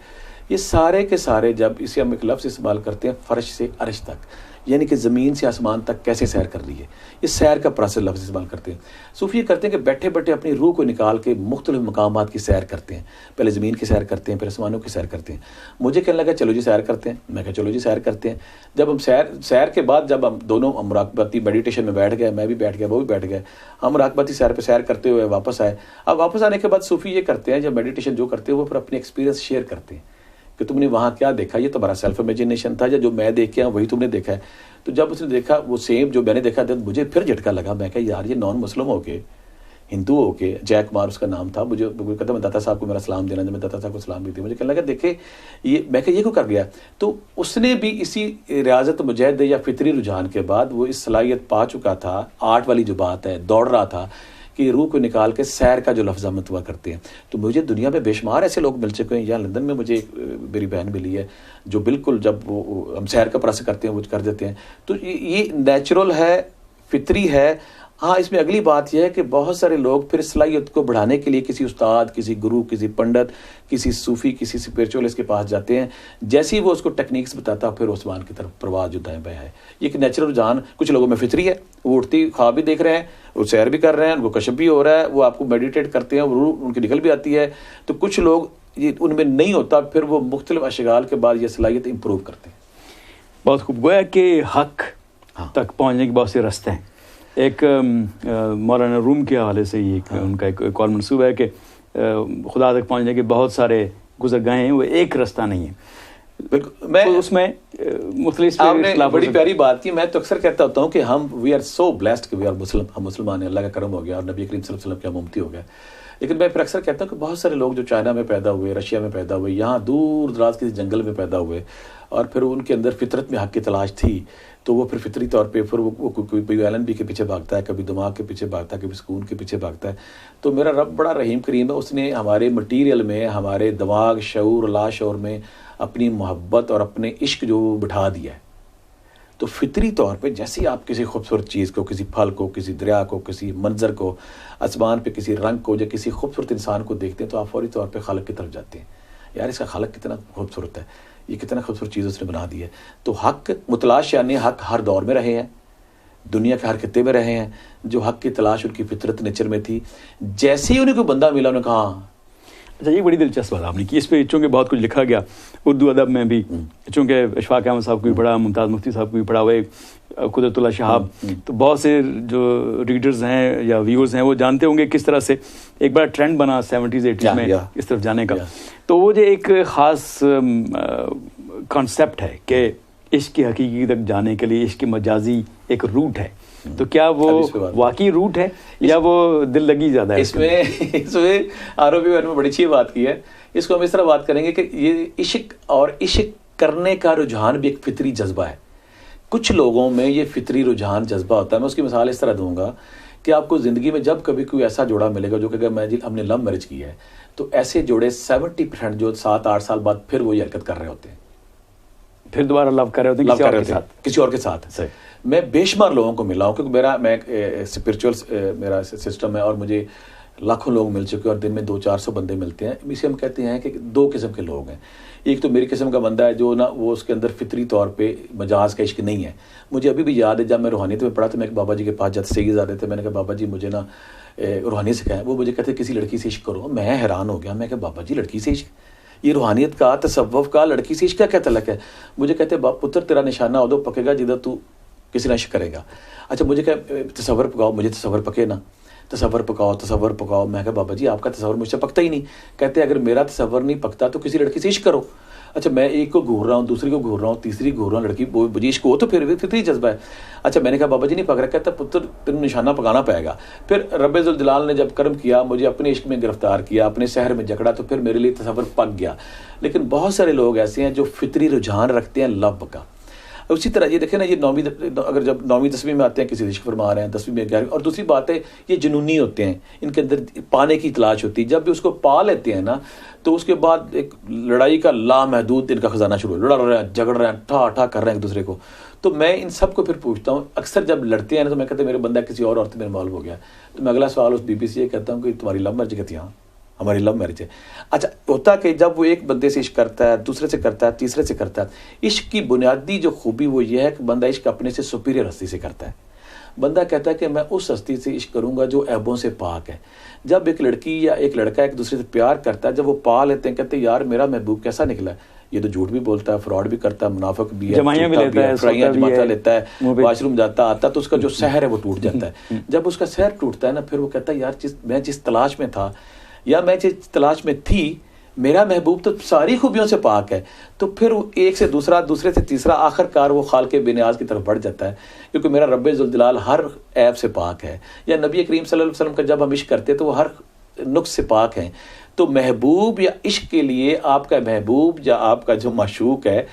یہ سارے کے سارے جب اسے ہم ایک لفظ استعمال کرتے ہیں فرش سے عرش تک, یعنی کہ زمین سے آسمان تک کیسے سیر کر رہی ہے, اس سیر کا پروسیس لفظ استعمال کرتے ہیں. صوفی یہ کرتے ہیں کہ بیٹھے بیٹھے اپنی روح کو نکال کے مختلف مقامات کی سیر کرتے ہیں. پہلے زمین کی سیر کرتے ہیں, پھر آسمانوں کی سیر کرتے ہیں. مجھے کہنے لگا چلو جی سیر کرتے ہیں, میں کہا چلو جی سیر کرتے ہیں. جب ہم سیر کے بعد جب ہم دونوں مراقبتی میڈیٹیشن میں بیٹھ گئے, میں بھی بیٹھ گیا, وہ بھی بیٹھ گئے, ہم مراقبتی سیر پہ سیر کرتے ہوئے واپس آئے. اب واپس آنے کے بعد صوفی یہ کرتے ہیں, جب میڈیٹیشن جو کرتے ہیں وہ پھر اپنے ایکسپیرینس شیئر کرتے ہیں کہ تم نے وہاں کیا دیکھا, یہ تمہارا سیلف امیجنیشن تھا, یا جو میں دیکھ کے وہی تم نے دیکھا ہے. تو جب اس نے دیکھا وہ سیم جو میں نے دیکھا تھا, مجھے پھر جھٹکا لگا. میں کہا یار یہ نان مسلم ہو کے, ہندو ہو کے, جے کمار اس کا نام تھا, مجھے کہتا میں داتا صاحب کو میرا سلام دینا, جب میں داتا صاحب کو سلام بھی دی, مجھے کہنے لگا دیکھے یہ, میں کہا یہ کیوں کر گیا. تو اس نے بھی اسی ریاضت مجاہدے یا فطری رجحان کے بعد وہ اس صلاحیت پا چکا تھا, آرٹ والی جو بات ہے, دوڑ رہا تھا کہ روح کو نکال کے سیر کا جو لفظ متوا کرتے ہیں. تو مجھے دنیا میں بے شمار ایسے لوگ مل چکے ہیں. یہاں لندن میں مجھے میری بہن ملی ہے جو بالکل جب وہ ہم سیر کا پرس کرتے ہیں وہ کر دیتے ہیں. تو یہ نیچرل ہے, فطری ہے. ہاں, اس میں اگلی بات یہ ہے کہ بہت سارے لوگ پھر صلاحیت کو بڑھانے کے لیے کسی استاد, کسی گرو, کسی پنڈت, کسی صوفی, کسی اسپرچولیسٹ کے پاس جاتے ہیں. جیسے ہی وہ اس کو ٹیکنیکس بتاتا ہے, پھر عثمان کی طرف پرواز جو دائیں بائیں ہے. یہ ایک نیچرل رجحان کچھ لوگوں میں فطری ہے, وہ اٹھتی خواب بھی دیکھ رہے ہیں, وہ سیر بھی کر رہے ہیں, ان کو کشف بھی ہو رہا ہے, وہ آپ کو میڈیٹیٹ کرتے ہیں, روح ان کی نکل بھی آتی ہے. تو کچھ لوگ یہ ان میں نہیں ہوتا, پھر وہ مختلف اشغال کے بعد یہ صلاحیت امپروو کرتے ہیں. بہت خوب. گویا کہ حق تک پہنچنے کے بہت سے راستے ہیں. ایک مولانا روم کے حوالے سے یہ ان کا ایک اور منصوبہ ہے کہ خدا تک پہنچنے کے بہت سارے گزر گئے ہیں, وہ ایک راستہ نہیں ہے. بالکل, میں اس میں مختلف آپ نے بڑی پیاری بات کی. میں تو اکثر کہتا ہوتا ہوں کہ ہم وی آر سو بلیسڈ کہ وی آر مسلم, ہم مسلمان ہیں, اللہ کا کرم ہو گیا اور نبی کریم صلی اللہ علیہ وسلم کا ممتی ہو گیا. لیکن میں پھر اکثر کہتا ہوں کہ بہت سارے لوگ جو چائنا میں پیدا ہوئے, رشیا میں پیدا ہوئے, یہاں دور دراز کسی جنگل میں پیدا ہوئے, اور پھر ان کے اندر فطرت میں حق کی تلاش تھی, تو وہ پھر فطری طور پہ پھر وہ کوئی LNB کے پیچھے بھاگتا ہے, کبھی دماغ کے پیچھے بھاگتا ہے, کبھی سکون کے پیچھے بھاگتا ہے. تو میرا رب بڑا رحیم کریم ہے, اس نے ہمارے مٹیریل میں, ہمارے دماغ, شعور, لا شعور میں اپنی محبت اور اپنے عشق جو بٹھا دیا ہے. تو فطری طور پہ جیسے آپ کسی خوبصورت چیز کو, کسی پھل کو, کسی دریا کو, کسی منظر کو, آسمان پہ کسی رنگ کو, یا کسی خوبصورت انسان کو دیکھتے ہیں, تو آپ فوری طور پہ خالق کی طرف جاتے ہیں. یار اس کا خالق کتنا خوبصورت ہے, یہ کتنا خوبصورت چیز اس نے بنا دی ہے. تو حق متلاش, یعنی حق ہر دور میں رہے ہیں, دنیا کے ہر خطے میں رہے ہیں. جو حق کی تلاش ان کی فطرت نیچر میں تھی, جیسے ہی انہیں کوئی بندہ ملا, انہوں نے کہا. اچھا یہ بڑی دلچسپ بات آپ نے کی، اس پہ چونکہ بہت کچھ لکھا گیا اردو ادب میں بھی، چونکہ اشفاق احمد صاحب کو بھی پڑھا، ممتاز مفتی صاحب کو بھی پڑھا ہوئے، قدرت اللہ شہاب، تو بہت سے جو ریڈرز ہیں یا ویورز ہیں وہ جانتے ہوں گے کس طرح سے ایک بڑا ٹرینڈ بنا 70s 80s میں اس طرف جانے کا. تو وہ جو ایک خاص کانسیپٹ ہے کہ عشق کی حقیقی تک جانے کے لیے عشق کی مجازی ایک روٹ ہے، تو کیا وہ واقعی روٹ ہے یا وہ دل لگی زیادہ ہے؟ اس میں آروپی بہن میں بڑی اچھی بات کی ہے. اس کو ہم اس طرح بات کریں گے کہ یہ عشق اور عشق کرنے کا رجحان بھی ایک فطری جذبہ ہے. کچھ لوگوں میں یہ فطری رجحان جذبہ ہوتا ہے. میں اس کی مثال اس طرح دوں گا کہ آپ کو زندگی میں جب کبھی کوئی ایسا جوڑا ملے گا جو کہ ہم نے لو میرج کی ہے، تو ایسے جوڑے 70% جو 7-8 سال بعد پھر وہی حرکت کر رہے ہوتے ہیں، پھر دوبارہ لو کر رہے ہوتے ہیں کسی اور کے ساتھ. میں بے شمار لوگوں کو ملا ہوں کیونکہ میں اسپرچول میرا سسٹم ہے اور مجھے لاکھوں لوگ مل چکے اور دن میں 200-400 بندے ملتے ہیں. اسے ہم کہتے ہیں کہ 2 قسم کے لوگ ہیں. ایک تو میری قسم کا بندہ ہے جو نا وہ اس کے اندر فطری طور پہ مجاز کا عشق نہیں ہے. مجھے ابھی بھی یاد ہے جب میں روحانیت میں پڑھا تو میں ایک بابا جی کے پاس جب سید آتے تھے، میں نے کہا بابا جی مجھے نا روحانیت سکھائیں. وہ مجھے کہتے کسی لڑکی سے عشق کرو. میں حیران ہو گیا، میں کہا بابا جی لڑکی سے عشق، یہ روحانیت کا تصوف کا لڑکی سے عشق کا کیا تعلق ہے؟ مجھے کہتے پتر تیرا نشانہ ادو پکے گا جدھر تو کسی نے عشق کرے گا. اچھا مجھے کہ تصور پکاؤ، مجھے تصور پکے نا، تصور پکاؤ. میں کہا بابا جی آپ کا تصور مجھ سے پکتا ہی نہیں. کہتے اگر میرا تصور نہیں پکتا تو کسی لڑکی سے عشق کرو. اچھا میں ایک کو گھور رہا ہوں، دوسری کو گھور رہا ہوں، تیسری گھور رہا ہوں، لڑکی مجھے عشق ہو تو پھر بھی فطری جذبہ ہے. اچھا میں نے کہا بابا جی نہیں پک رہا. کہتا پتر تین نشانہ پکانا پائے گا. پھر رب ذوالجلال نے جب کرم کیا، مجھے اپنے عشق میں گرفتار کیا، اپنے سحر میں جکڑا، تو پھر میرے لیے تصور پک گیا. لیکن بہت سارے لوگ ایسے ہیں جو فطری رجحان رکھتے ہیں لو کا. اسی طرح یہ دیکھیں نا، یہ 9ویں اگر جب 9ویں 10ویں میں آتے ہیں کسی عشق فرما رہے ہیں، 10ویں میں 11ویں. اور دوسری بات ہے یہ جنونی ہوتے ہیں، ان کے اندر پانے کی تلاش ہوتی ہے. جب بھی اس کو پا لیتے ہیں نا تو اس کے بعد ایک لڑائی کا لامحدود ان کا خزانہ شروع ہو، لڑ رہے ہیں، جھگڑ رہے ہیں، ٹھا کر رہے ہیں ایک دوسرے کو. تو میں ان سب کو پھر پوچھتا ہوں، اکثر جب لڑتے ہیں نا تو میں کہتے ہیں میرے بندہ کسی اور عورت میں انوالو ہو گیا. تو میں اگلا سوال اس بی بی سے یہ کہتا ہوں کہ تمہاری لو میرج؟ کہتی ہاں ہماری لو میرج ہے. اچھا ہوتا کہ جب وہ ایک بندے سے عشق کرتا ہے، دوسرے سے کرتا ہے، تیسرے سے کرتا ہے، عشق کی بنیادی جو خوبی وہ یہ ہے کہ بندہ عشق اپنے سے سپیریئر ہستی سے کرتا ہے. بندہ کہتا ہے کہ میں اس ہستی سے عشق کروں گا جو عیبوں سے پاک ہے. جب ایک لڑکی یا ایک لڑکا ایک دوسرے سے پیار کرتا ہے، جب وہ پا لیتے ہیں، کہتے ہیں یار میرا محبوب کیسا نکلا ہے، یہ تو جھوٹ بھی بولتا ہے، فراڈ بھی کرتا ہے، منافق بھی ہے، جمائیاں بھی لیتا ہے، فرائیاں جماتا لیتا ہے، واش روم جاتا آتا، تو اس کا جو سحر ہے وہ ٹوٹ جاتا ہے. جب اس کا سحر ٹوٹتا ہے نا، پھر وہ کہتا ہے یار میں جس تلاش میں تھا یا میں جس تلاش میں تھی، میرا محبوب تو ساری خوبیوں سے پاک ہے. تو پھر وہ ایک سے دوسرا، دوسرے سے تیسرا، آخر کار وہ خالق بے نیاز کی طرف بڑھ جاتا ہے، کیونکہ میرا رب ذوالجلال ہر عیب سے پاک ہے. یا نبی کریم صلی اللہ علیہ وسلم کا جب ہم عشق کرتے تو وہ ہر نقص سے پاک ہیں. تو محبوب یا عشق کے لیے آپ کا محبوب یا آپ کا جو معشوق ہے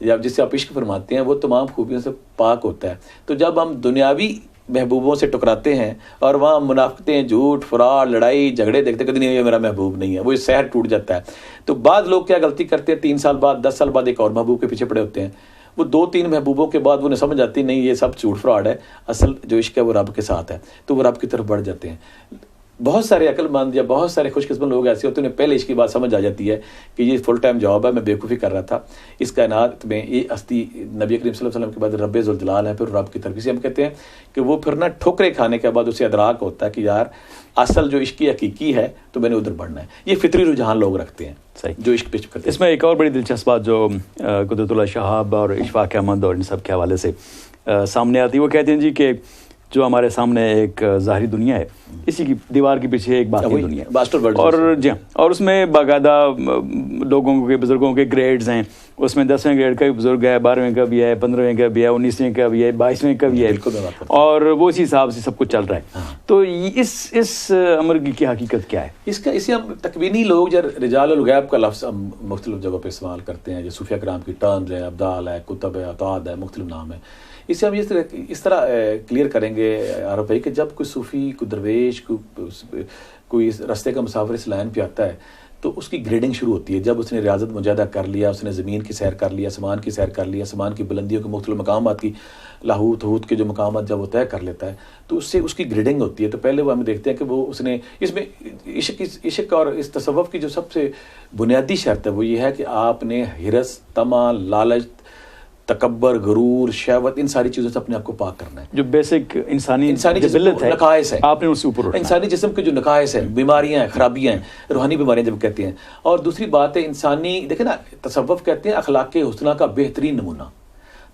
یا جس سے آپ عشق فرماتے ہیں وہ تمام خوبیوں سے پاک ہوتا ہے. تو جب ہم دنیاوی محبوبوں سے ٹکراتے ہیں اور وہاں منافقتیں، جھوٹ، فراڈ، لڑائی جھگڑے دیکھتے کہتے نہیں یہ میرا محبوب نہیں ہے، وہ سحر ٹوٹ جاتا ہے. تو بعض لوگ کیا غلطی کرتے ہیں، 3 سال بعد 10 سال بعد ایک اور محبوب کے پیچھے پڑے ہوتے ہیں. وہ 2-3 محبوبوں کے بعد انہیں سمجھ آتی نہیں یہ سب جھوٹ فراڈ ہے، اصل جو عشق ہے وہ رب کے ساتھ ہے. تو وہ رب کی طرف بڑھ جاتے ہیں. بہت سارے عقل مند یا بہت سارے خوش قسمت لوگ ایسے ہوتے ہیں، انہیں پہلے عشق کی بات سمجھ آ جاتی ہے کہ یہ فل ٹائم جاب ہے، میں بیوقوفی کر رہا تھا. اس کائنات میں یہ ہستی نبی کریم صلی اللہ علیہ وسلم کے بعد رب ذوالجلال ہے، پھر رب کی طرف سے ہم کہتے ہیں کہ وہ پھر نا ٹھوکریں کھانے کے بعد اسے ادراک ہوتا ہے کہ یار اصل جو عشق کی حقیقی ہے تو میں نے ادھر بڑھنا ہے. یہ فطری رجحان لوگ رکھتے ہیں صحیح جو عشق پیش کرتے ہیں. اس میں ایک اور بڑی دلچسپ بات جو قدرت اللہ شہاب اور اشفاق احمد اور ان سب کے حوالے سے سامنے آتی ہے، وہ کہتے ہیں جی کہ جو ہمارے سامنے ایک ظاہری دنیا ہے، اسی کی دیوار کے پیچھے ایک باقی دنیا ہے. اور جی اور اس میں باقاعدہ لوگوں کے، بزرگوں کے گریڈز ہیں. اس میں 10ویں گریڈ کا بھی بزرگ ہے، 12ویں کا بھی ہے، 15ویں کا بھی ہے، 19ویں کا بھی ہے، 22ویں کا بھی ہے، اور وہ اسی حساب سے سب کچھ چل رہا ہے. تو اس امر کی کیا حقیقت کیا ہے؟ اسے ہم تکوینی لوگ جو رجال الغیب کا لفظ ہم مختلف جگہوں پہ استعمال کرتے ہیں، جو صوفیہ کرام کی ٹرمز ہے، ابدال ہے، کتب ہے، اعتاد ہے، مختلف نام ہے. اسے ہم اس طرح کلیئر کریں گے عارف بھائی کہ جب کوئی صوفی، کوئی درویش، کوئی راستے کا مسافر اس لائن پہ آتا ہے تو اس کی گریڈنگ شروع ہوتی ہے. جب اس نے ریاضت مجاہدہ کر لیا، اس نے زمین کی سیر کر لیا، آسمان کی سیر کر لیا، آسمان کی بلندیوں کے مختلف مقامات کی، لاہوت ہوت کے جو مقامات جب وہ طے کر لیتا ہے تو اس سے اس کی گریڈنگ ہوتی ہے. تو پہلے وہ ہم دیکھتے ہیں کہ وہ اس نے اس میں عشق اور اس تصوف کی جو سب سے بنیادی شرط ہے وہ یہ ہے کہ آپ نے حرص، طمع، لالچ، تکبر، غرور، شہوت، ان ساری چیزوں سے اپنے آپ کو پاک کرنا ہے. جو بیسک انسانی جسم ہے، نقائص ہے، آپ نے اس سے اوپر اٹھنا ہے. انسانی جسم کے جو نقائص ہیں، بیماریاں ہیں، خرابیاں ہیں، روحانی بیماریاں جب کہتے ہیں. اور دوسری بات ہے انسانی، دیکھیں نا، تصوف کہتے ہیں اخلاق حسنہ کا بہترین نمونہ.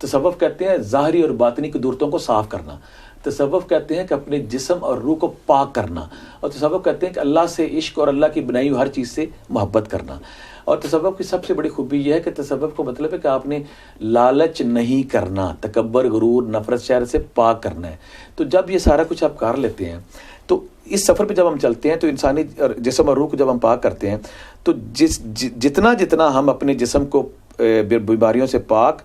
تصوف کہتے ہیں ظاہری اور باطنی قدرتوں کو صاف کرنا. تصوف کہتے ہیں کہ اپنے جسم اور روح کو پاک کرنا. اور تصوف کہتے ہیں کہ اللہ سے عشق اور اللہ کی بنائی ہوئی ہر چیز سے محبت کرنا. اور تصوف کی سب سے بڑی خوبی یہ ہے کہ تصوف کو مطلب ہے کہ آپ نے لالچ نہیں کرنا، تکبر، غرور، نفرت، شر سے پاک کرنا ہے. تو جب یہ سارا کچھ آپ کر لیتے ہیں تو اس سفر پہ جب ہم چلتے ہیں تو انسانی جسم اور روح کو جب ہم پاک کرتے ہیں تو جتنا ہم اپنے جسم کو بیماریوں سے پاک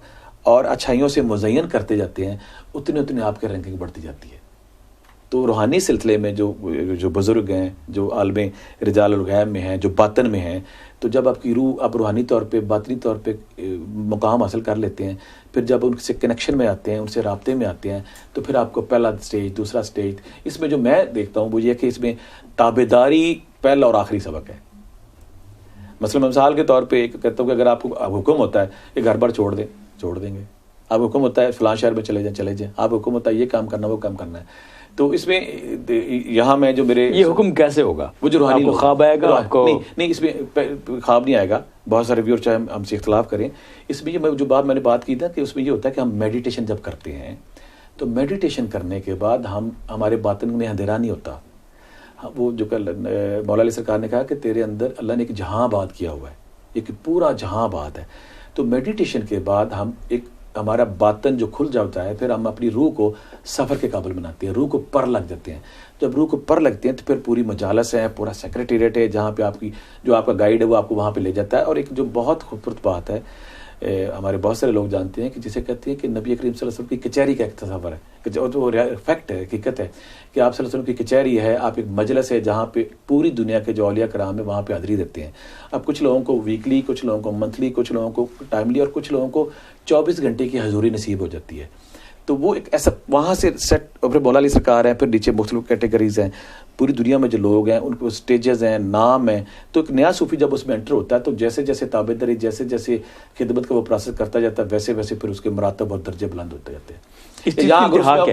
اور اچھائیوں سے مزین کرتے جاتے ہیں اتنے آپ کی رینکنگ بڑھتی جاتی ہے. تو روحانی سلسلے میں جو بزرگ ہیں، جو عالم رجال الغیب میں ہیں، جو باطن میں ہیں، تو جب آپ کی روح آپ روحانی طور پہ، باطنی طور پہ مقام حاصل کر لیتے ہیں، پھر جب ان سے کنیکشن میں آتے ہیں، ان سے رابطے میں آتے ہیں، تو پھر آپ کو پہلا سٹیج، دوسرا سٹیج، اس میں جو میں دیکھتا ہوں وہ یہ کہ اس میں تابعداری پہلا اور آخری سبق ہے. مثلا مثال کے طور پہ ایک کہتا ہوں کہ اگر آپ کو حکم ہوتا ہے کہ گھر بار چھوڑ دیں گے. آپ حکم ہوتا ہے فلاں شہر میں چلے جائیں. آپ حکم ہوتا ہے یہ کام کرنا، وہ کام کرنا ہے. تو اس میں یہاں میں جو میرے یہ حکم کیسے ہوگا؟ وہ جو روحانی خواب آئے گا آپ کو؟ نہیں، اس میں خواب نہیں آئے گا. بہت سارے ویور چاہے ہم سے اختلاف کریں، اس میں یہ جو میں نے بات کی تھا کہ اس میں یہ ہوتا ہے کہ ہم میڈیٹیشن جب کرتے ہیں تو میڈیٹیشن کرنے کے بعد ہمارے باطن میں اندھیرا نہیں ہوتا. وہ جو مولا علی سرکار نے کہا کہ تیرے اندر اللہ نے ایک جہاں آباد کیا ہوا ہے، ایک پورا جہاں آباد ہے. تو میڈیٹیشن کے بعد ہمارا باطن جو کھل جاتا ہے، پھر ہم اپنی روح کو سفر کے قابل بناتے ہیں، روح کو پر لگ جاتے ہیں. جب روح کو پر لگتے ہیں تو پھر پوری مجالس ہے، پورا سیکریٹریٹ ہے، جہاں پہ آپ کا گائیڈ ہے وہ آپ کو وہاں پہ لے جاتا ہے. اور ایک جو بہت خوبصورت بات ہے، ہمارے بہت سارے لوگ جانتے ہیں کہ جسے کہتے ہیں کہ نبی کریم صلی اللہ علیہ وسلم کی کچہری کا ایک تصور ہے، جو فیکٹ ہے، حقیقت ہے کہ آپ صلی اللہ علیہ وسلم کی کچہری ہے. آپ ایک مجلس ہے جہاں پہ پوری دنیا کے جو اولیاء کرام ہیں وہاں پہ حاضری دیتے ہیں. اب کچھ لوگوں کو ویکلی، کچھ لوگوں کو منتھلی، کچھ لوگوں کو ٹائملی، اور کچھ لوگوں کو 24 گھنٹے کی حضوری نصیب ہو جاتی ہے. تو وہ ایک ایسا وہاں سے سیٹ، اور پھر مولا علی سرکار ہیں، پھر نیچے مختلف کیٹیگریز ہیں، پوری دنیا میں جو لوگ ہیں ان کو سٹیجز ہیں، نام ہیں. تو ایک نیا صوفی جب اس میں انٹر ہوتا ہے تو جیسے جیسے تابعداری، جیسے جیسے خدمت کا وہ پروسیس کرتا جاتا ہے، ویسے ویسے پھر اس کے مراتب اور درجے بلند ہوتے جاتے ہیں.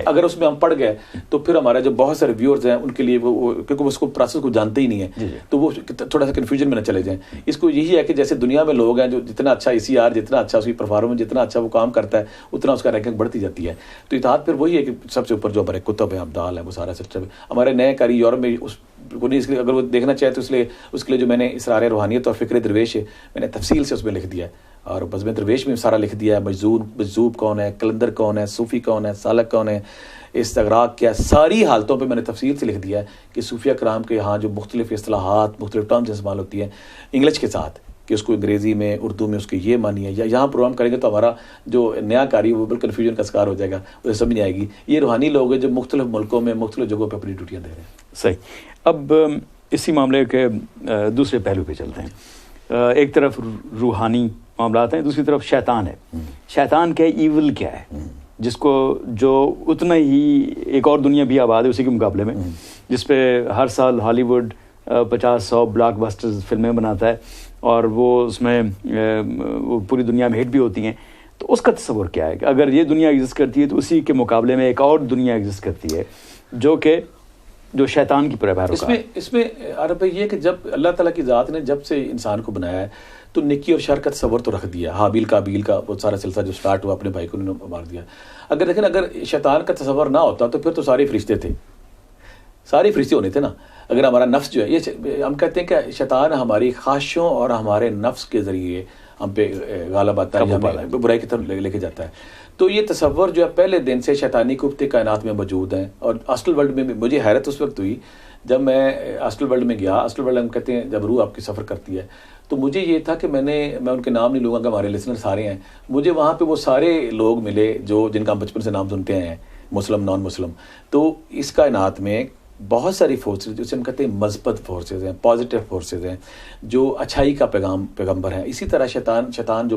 اگر اس میں ہم پڑ گئے تو پھر ہمارا جو بہت سارے ویورز ہیں ان کے لیے وہ کیونکہ وہ اس کو پروسیس کو جانتے ہی نہیں ہے تو وہ تھوڑا سا کنفیوژن میں نہ چلے جائیں. اس کو یہی ہے کہ جیسے دنیا میں لوگ ہیں جو جتنا اچھا ECR، جتنا اچھا اس کی پرفارمنس، جتنا اچھا وہ کام کرتا ہے اتنا اس کا رینکنگ بڑھتی جاتی ہے. تو اطاعت پھر وہی ہے کہ سب سے اوپر جو ہمارے کتب ہیں، ابدال ہیں، وہ سارا سسٹم ہے. ہمارے نئے کاری یورپ میں اس کو نہیں، اس لیے اگر وہ دیکھنا چاہے تو اس کے لیے جو میں نے اسرار روحانیت اور فکر درویش ہے میں نے تفصیل سے اس میں لکھ دیا ہے، اور بزم درویش میں سارا لکھ دیا ہے. مجذوب کون ہے، کلندر کون ہے، صوفی کون ہے، سالک کون ہے، استغراق کیا، ساری حالتوں پہ میں نے تفصیل سے لکھ دیا ہے کہ صوفیہ کرام کے ہاں جو مختلف اصطلاحات، مختلف ٹرمز استعمال ہوتی ہیں انگلش کے ساتھ، کہ اس کو انگریزی میں، اردو میں اس کی یہ معنی ہے، یا یہاں پروگرام کریں گے تو ہمارا جو نیا کاری وہ بالکل کنفیوژن کا شکار ہو جائے گا، اسے سمجھ نہیں آئے گی. یہ روحانی لوگ ہیں جو مختلف ملکوں میں، مختلف جگہوں پہ اپنی ڈیوٹیاں دے رہے ہیں. صحیح. اب اسی معاملے کے دوسرے پہلو پہ چلتے ہیں. ایک طرف روحانی معاملات ہیں، دوسری طرف شیطان ہے. شیطان کیا ہے، ایول کیا ہے، جس کو جو اتنا ہی ایک اور دنیا بھی آباد ہے اسی کے مقابلے میں، جس پہ ہر سال ہالی ووڈ 50-100 بلاک بسٹرز فلمیں بناتا ہے اور وہ اس میں وہ پوری دنیا میں ہٹ بھی ہوتی ہیں. تو اس کا تصور کیا ہے کہ اگر یہ دنیا ایگزسٹ کرتی ہے تو اسی کے مقابلے میں ایک اور دنیا ایگزسٹ کرتی ہے جو شیطان کی پیروکار ہے. اس میں عرب یہ کہ جب اللہ تعالیٰ کی ذات نے جب سے انسان کو بنایا ہے تو نیکی اور شر کا تصور تو رکھ دیا. حابیل قابیل کا وہ سارا سلسلہ جو سٹارٹ ہوا، اپنے بھائی کو انہوں نے مار دیا. اگر شیطان کا تصور نہ ہوتا تو پھر تو سارے فرشتے تھے، سارے فرشتے ہونے تھے نا. اگر ہمارا نفس جو ہے، یہ ہم کہتے ہیں کہ شیطان ہماری خواہشوں اور ہمارے نفس کے ذریعے ہم پہ غالب آتا ہے، ہمیں برائی کی طرف لے کے جاتا ہے. تو یہ تصور جو ہے پہلے دن سے شیطانی قوتیں کائنات میں موجود ہیں. اور آسٹرل ورلڈ میں مجھے حیرت اس وقت ہوئی جب میں آسٹرل ورلڈ میں گیا. آسٹرل ورلڈ ہم کہتے ہیں جب روح آپ کی سفر کرتی ہے، تو مجھے یہ تھا کہ میں ان کے نام نہیں لوں گا کہ ہمارے لسنر سارے ہیں. مجھے وہاں پہ وہ سارے لوگ ملے جن کا ہم بچپن سے نام سنتے ہیں، مسلم، نان مسلم. تو اس کائنات میں بہت ساری فورسز جسے ہم کہتے ہیں مثبت فورسز ہیں، پازیٹیو فورسز ہیں، جو اچھائی کا پیغمبر ہیں. اسی طرح شیطان جو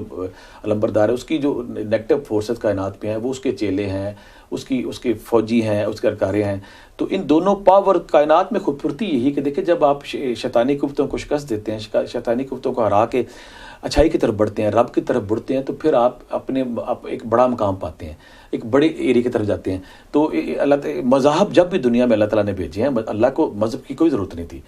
علمبردار ہے، اس کی جو نیگیٹو فورسز کائنات میں ہیں وہ اس کے چیلے ہیں، اس کے فوجی ہیں، اس کے ارکارے ہیں. تو ان دونوں پاور کائنات میں خوبصورتی یہی کہ دیکھیں جب آپ شیطانی قوتوں کو شکست دیتے ہیں، شیطانی قوتوں کو ہرا کے اچھائی کی طرف بڑھتے ہیں, رب کی طرف بڑھتے ہیں, تو پھر آپ ایک بڑا مقام پاتے ہیں, ایک بڑے ایریا کی طرف جاتے ہیں. تو مذاہب جب بھی دنیا میں اللہ تعالیٰ نے بھیجے ہیں, اللہ کو مذہب کی کوئی ضرورت نہیں تھی.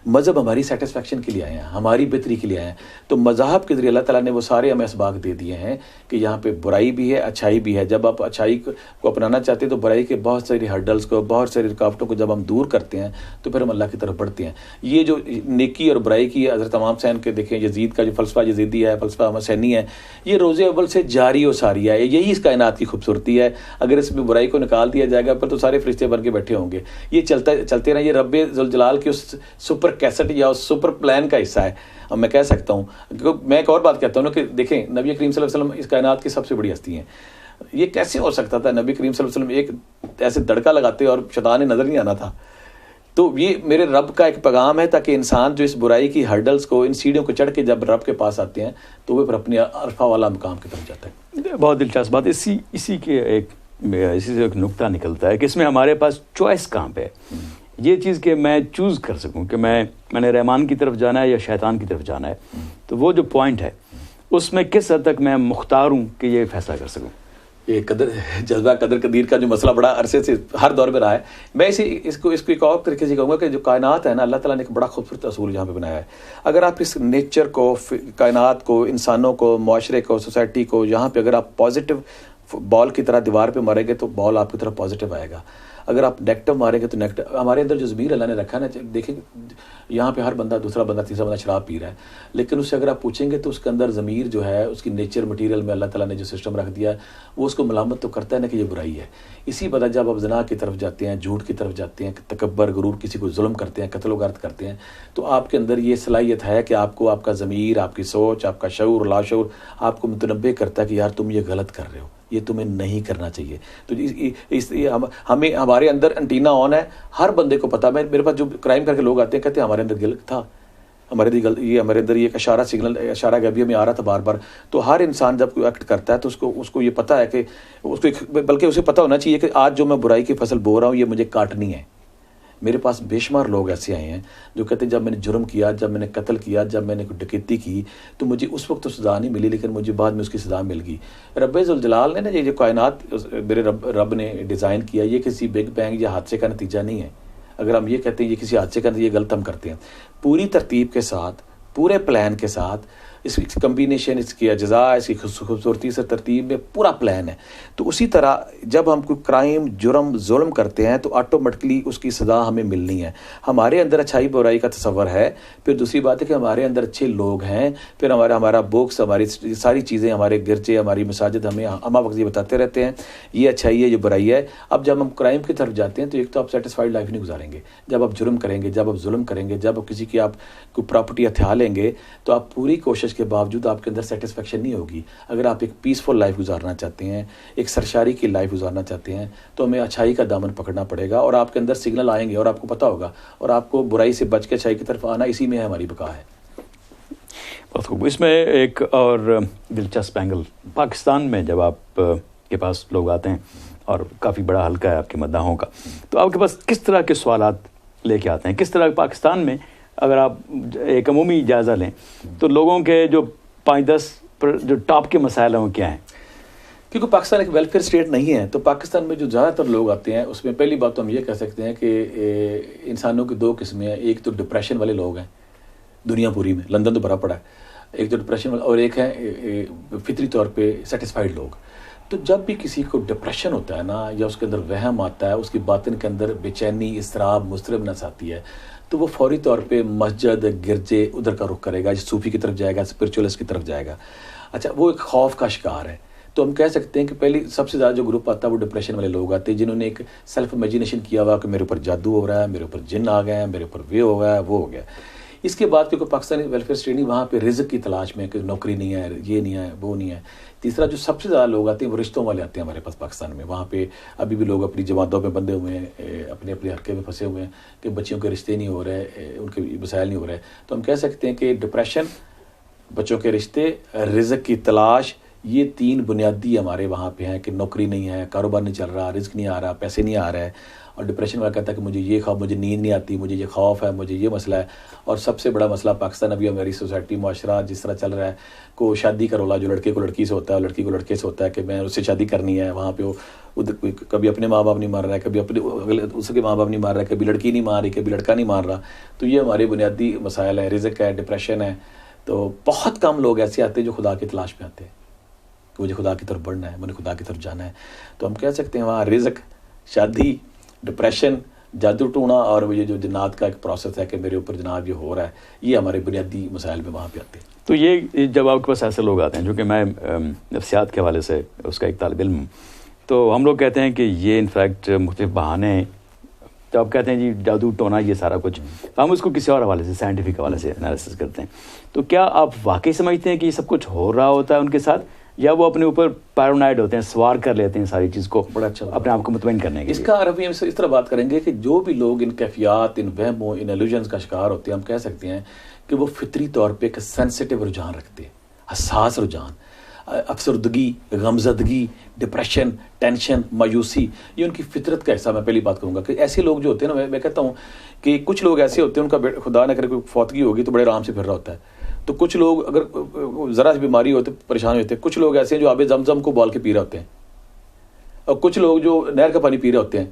مذہب ہماری سیٹسفیکشن کے لیے آئے ہیں, ہماری بہتری کے لیے آئے ہیں. تو مذاہب کے ذریعے اللہ تعالیٰ نے وہ سارے ہمیں اسباق دے دیے ہیں کہ یہاں پہ برائی بھی ہے, اچھائی بھی ہے. جب آپ اچھائی کو اپنانا چاہتے ہیں تو برائی کے بہت ساری ہرڈلس کو, بہت ساری رکاوٹوں کو جب ہم دور کرتے ہیں تو پھر ہم اللہ کی طرف بڑھتے ہیں. یہ جو نیکی اور برائی کی حضرت امام حسین کے دیکھیں, یزید کا جو فلسفہ یزیدی ہے, فلسفہ حسینی ہے, یہ روز اول سے جاری و ساری ہے. یہی اس کائنات کی خوبصورتی ہے. اگر اس میں برائی کو نکال دیا جائے گا پھر تو سارے فرشتے بن کے بیٹھے ہوں گے. یہ چلتے رہے. یہ رب ذوالجلال کی اس سپر کیسٹ یا اس سپر پلان کا حصہ ہے. اب میں کہہ سکتا ہوں, میں ایک اور بات کہتا ہوں نا کہ دیکھیں نبی کریم صلی اللہ علیہ وسلم اس کائنات کی سب سے بڑی ہستی ہیں. یہ کیسے ہو سکتا تھا نبی کریم صلی اللہ علیہ وسلم ایک ایسے دڑکا لگاتے اور شیطان نے نظر نہیں آنا تھا؟ تو یہ میرے رب کا ایک پیغام ہے تاکہ انسان جو اس برائی کی ہرڈلز کو, ان سیڑھیوں کو چڑھ کے جب رب کے پاس آتے ہیں تو وہ پھر اپنے عرفہ والا مقام کی طرف جاتا ہے. بہت دلچسپ بات. اسی سے ایک نقطہ نکلتا ہے کہ اس میں ہمارے پاس چوائس کہاں پہ ہے. یہ چیز کہ میں چوز کر سکوں کہ میں نے رحمان کی طرف جانا ہے یا شیطان کی طرف جانا ہے, تو وہ جو پوائنٹ ہے اس میں کس حد تک میں مختار ہوں کہ یہ فیصلہ کر سکوں. یہ جذبہ قدر قدیر کا جو مسئلہ بڑا عرصے سے ہر دور میں رہا ہے. میں اس کو ایک اور طریقے سے کہوں گا کہ جو کائنات ہے نا, اللہ تعالیٰ نے ایک بڑا خوبصورت اصول یہاں پہ بنایا ہے. اگر آپ اس نیچر کو, کائنات کو, انسانوں کو, معاشرے کو, سوسائٹی کو, یہاں پہ اگر آپ پازیٹیو بال کی طرح دیوار پہ ماریں گے تو بال آپ کی طرف پازیٹیو آئے گا. اگر آپ نیگیٹو ماریں گے تو نیگیٹو. ہمارے اندر جو ضمیر اللہ نے رکھا ہے نا, دیکھیں یہاں پہ ہر بندہ, دوسرا بندہ, تیسرا بندہ شراب پی رہا ہے, لیکن اس سے اگر آپ پوچھیں گے تو اس کے اندر ضمیر جو ہے, اس کی نیچر مٹیریل میں اللہ تعالیٰ نے جو سسٹم رکھ دیا ہے وہ اس کو ملامت تو کرتا ہے نا کہ یہ برائی ہے. اسی وجہ جب آپ زنا کی طرف جاتے ہیں, جھوٹ کی طرف جاتے ہیں, تکبر, غرور, کسی کو ظلم کرتے ہیں, قتل و غارت کرتے ہیں, تو آپ کے اندر یہ صلاحیت ہے کہ آپ کا ضمیر, آپ کی سوچ, آپ کا شعور, لاشعور آپ کو متنبع کرتا ہے کہ یار تم یہ غلط کر رہے ہو, یہ تمہیں نہیں کرنا چاہیے. تو ہمیں ہمارے اندر انٹینا آن ہے. ہر بندے کو پتا, میرے پاس جو کرائم کر کے لوگ آتے ہیں کہتے ہیں ہمارے اندر گل تھا, ہمارے اندر یہ اشارہ سگنل, اشارہ گبی میں آ رہا تھا بار بار. تو ہر انسان جب کوئی ایکٹ کرتا ہے تو اس کو یہ پتا ہے کہ بلکہ اسے پتا ہونا چاہیے کہ آج جو میں برائی کی فصل بو رہا ہوں یہ مجھے کاٹنی ہے. میرے پاس بے شمار لوگ ایسے آئے ہیں جو کہتے ہیں جب میں نے جرم کیا, جب میں نے قتل کیا, جب میں نے کوئی ڈکیتی کی تو مجھے اس وقت تو سزا نہیں ملی, لیکن مجھے بعد میں اس کی سزا مل گئی. رب ذوالجلال نے نا یہ جو کائنات میرے رب نے ڈیزائن کیا, یہ کسی بگ بینگ یا حادثے کا نتیجہ نہیں ہے. اگر ہم یہ کہتے ہیں یہ کسی حادثے کا نتیجہ, یہ غلط ہم کرتے ہیں. پوری ترتیب کے ساتھ, پورے پلان کے ساتھ, اس کی کمبینیشن, اس کی اجزاء, اس کی خوبصورتی سے ترتیب میں پورا پلان ہے. تو اسی طرح جب ہم کوئی کرائم, جرم, ظلم کرتے ہیں تو آٹومیٹکلی اس کی سزا ہمیں ملنی ہے. ہمارے اندر اچھائی برائی کا تصور ہے. پھر دوسری بات ہے کہ ہمارے اندر اچھے لوگ ہیں. پھر ہمارا بکس, ہماری ساری چیزیں, ہمارے گرجے, ہماری مساجد ہمیں وقت یہ بتاتے رہتے ہیں یہ اچھائی ہے, یہ برائی ہے. اب جب ہم کرائم کی طرف جاتے ہیں تو ایک تو آپ سیٹسفائڈ لائف نہیں گزاریں گے. جب آپ جرم کریں گے, جب آپ ظلم کریں گے, جب آپ کسی کی آپ کوئی پراپرٹی ہتھیا لیں گے تو آپ پوری کوشش کے باوجود آپ کے اندر سیٹسفیکشن نہیں ہوگی. اگر آپ ایک پیسفل لائف گزارنا چاہتے ہیں, ایک سرشاری کی لائف گزارنا چاہتے ہیں تو ہمیں اچھائی کا دامن پکڑنا پڑے گا, اور آپ کے اندر سگنل آئیں گے اور آپ کو پتہ ہوگا, اور آپ کو برائی سے بچ کے اچھائی کی طرف آنا, اسی میں ہماری بقا ہے. بہت خوب. اس میں ایک اور دلچسپ اینگل, پاکستان میں جب آپ کے پاس لوگ آتے ہیں اور کافی بڑا حلقہ ہے آپ کے مداحوں کا, تو آپ کے پاس کس طرح کے سوالات لے کے آتے ہیں؟ کس طرح پاکستان میں اگر آپ ایک عمومی جائزہ لیں تو لوگوں کے جو 5-10 جو ٹاپ کے مسائل ہیں وہ کیا ہیں؟ کیونکہ پاکستان ایک ویلفیئر اسٹیٹ نہیں ہے, تو پاکستان میں جو زیادہ تر لوگ آتے ہیں اس میں پہلی بات تو ہم یہ کہہ سکتے ہیں کہ انسانوں کی 2 قسمیں ہیں. ایک تو ڈپریشن والے لوگ ہیں دنیا پوری میں, لندن تو بھرا پڑا ہے, ایک تو ڈپریشن والے, اور ایک ہے فطری طور پہ سیٹسفائیڈ لوگ. تو جب بھی کسی کو ڈپریشن ہوتا ہے نا, یا اس کے اندر وہم آتا ہے, اس کی باطن کے اندر بے چینی, اضطراب, مضطربنس آتی ہے, تو وہ فوری طور پہ مسجد, گرجے ادھر کا رخ کرے گا, صوفی کی طرف جائے گا, اسپرچوئلسٹ کی طرف جائے گا. اچھا, وہ ایک خوف کا شکار ہے. تو ہم کہہ سکتے ہیں کہ پہلی سب سے زیادہ جو گروپ آتا ہے وہ ڈپریشن والے لوگ آتے ہیں جنہوں نے ایک سیلف امیجینیشن کیا ہوا کہ میرے اوپر جادو ہو رہا ہے, میرے اوپر جن آ گئے ہیں, میرے اوپر وہ ہو گیا ہے, وہ ہو گیا. اس کے بعد کیونکہ پاکستانی ویلفیئر اسٹیٹ نہیں, وہاں پہ رزق کی تلاش میں کہ نوکری نہیں ہے, یہ نہیں ہے, وہ نہیں ہے. تیسرا جو سب سے زیادہ لوگ آتے ہیں وہ رشتوں والے آتے ہیں ہمارے پاس پاکستان میں. وہاں پہ ابھی بھی لوگ اپنی جماعتوں میں بندھے ہوئے ہیں, اپنے حلقے میں پھنسے ہوئے ہیں کہ بچیوں کے رشتے نہیں ہو رہے, ان کے مسائل نہیں ہو رہے. تو ہم کہہ سکتے ہیں کہ ڈپریشن, بچوں کے رشتے, رزق کی تلاش, یہ 3 بنیادی ہمارے وہاں پہ ہیں کہ نوکری نہیں ہے، کاروبار نہیں چل رہا، رزق نہیں آ رہا، پیسے نہیں آ رہا ہے، اور ڈپریشن والا کہتا ہے کہ مجھے یہ خوف، مجھے نیند نہیں آتی، مجھے یہ خوف ہے، مجھے یہ مسئلہ ہے. اور سب سے بڑا مسئلہ پاکستان ابھی ہماری سوسائٹی معاشرہ جس طرح چل رہا ہے، کو شادی کا رولا جو لڑکے کو لڑکی سے ہوتا ہے اور لڑکی کو لڑکے سے ہوتا ہے کہ میں اس سے شادی کرنی ہے. وہاں پہ وہ کبھی اپنے ماں باپ نہیں مار رہا ہے، کبھی اپنے اس کے ماں باپ نہیں مار رہا ہے، کبھی لڑکی نہیں مار رہی، کبھی لڑکا نہیں مار رہا. تو یہ ہمارے بنیادی مسائل ہیں. رزق ہے، ڈپریشن ہے. تو بہت کم لوگ ایسے آتے ہیں جو خدا کی تلاش میں آتے ہیں کہ مجھے خدا کی طرف بڑھنا ہے، مجھے خدا کی طرف جانا ہے. تو ہم کہہ سکتے ہیں وہاں رزق، شادی، ڈپریشن، جادو ٹونا اور یہ جو جنات کا ایک پروسیس ہے کہ میرے اوپر جناب یہ ہو رہا ہے، یہ ہمارے بنیادی مسائل میں وہاں پہ آتے ہیں. تو یہ جب آپ کے پاس ایسے لوگ آتے ہیں، جو کہ میں نفسیات کے حوالے سے اس کا ایک طالب علم ہوں، تو ہم لوگ کہتے ہیں کہ یہ انفیکٹ مختلف بہانے ہیں. تو آپ کہتے ہیں جی جادو ٹونا یہ سارا کچھ، ہم اس کو کسی اور حوالے سے، سائنٹیفک حوالے سے انالیسس کرتے ہیں. تو کیا آپ واقعی سمجھتے ہیں کہ یہ سب کچھ ہو رہا ہوتا ہے ان کے ساتھ، یا وہ اپنے اوپر پیرونائڈ ہوتے ہیں، سوار کر لیتے ہیں ساری چیز کو بڑا اچھا اپنے آپ کو مطمئن کرنے کے لیے؟ اس کا عربی ہم اس طرح بات کریں گے کہ جو بھی لوگ ان کیفیات، ان وہموں، ان ایلوژنز کا شکار ہوتے ہیں، ہم کہہ سکتے ہیں کہ وہ فطری طور پہ ایک سینسٹیو رجحان رکھتے ہیں، حساس رجحان. افسردگی، غمزدگی، ڈپریشن، ٹینشن، مایوسی، یہ ان کی فطرت کا حصہ. میں پہلی بات کروں گا کہ ایسے لوگ جو ہوتے ہیں نا، میں کہتا ہوں کہ کچھ لوگ ایسے ہوتے ہیں ان کا خدا نہ کرے کوئی فوتگی ہوگی تو بڑے آرام سے پھر رہا ہوتا ہے. تو کچھ لوگ اگر ذرا سی بیماری ہوتے پریشان ہوتے ہیں. کچھ لوگ ایسے ہیں جو آب زمزم کو بال کے پی رہے ہوتے ہیں، اور کچھ لوگ جو نہر کا پانی پی رہے ہوتے ہیں.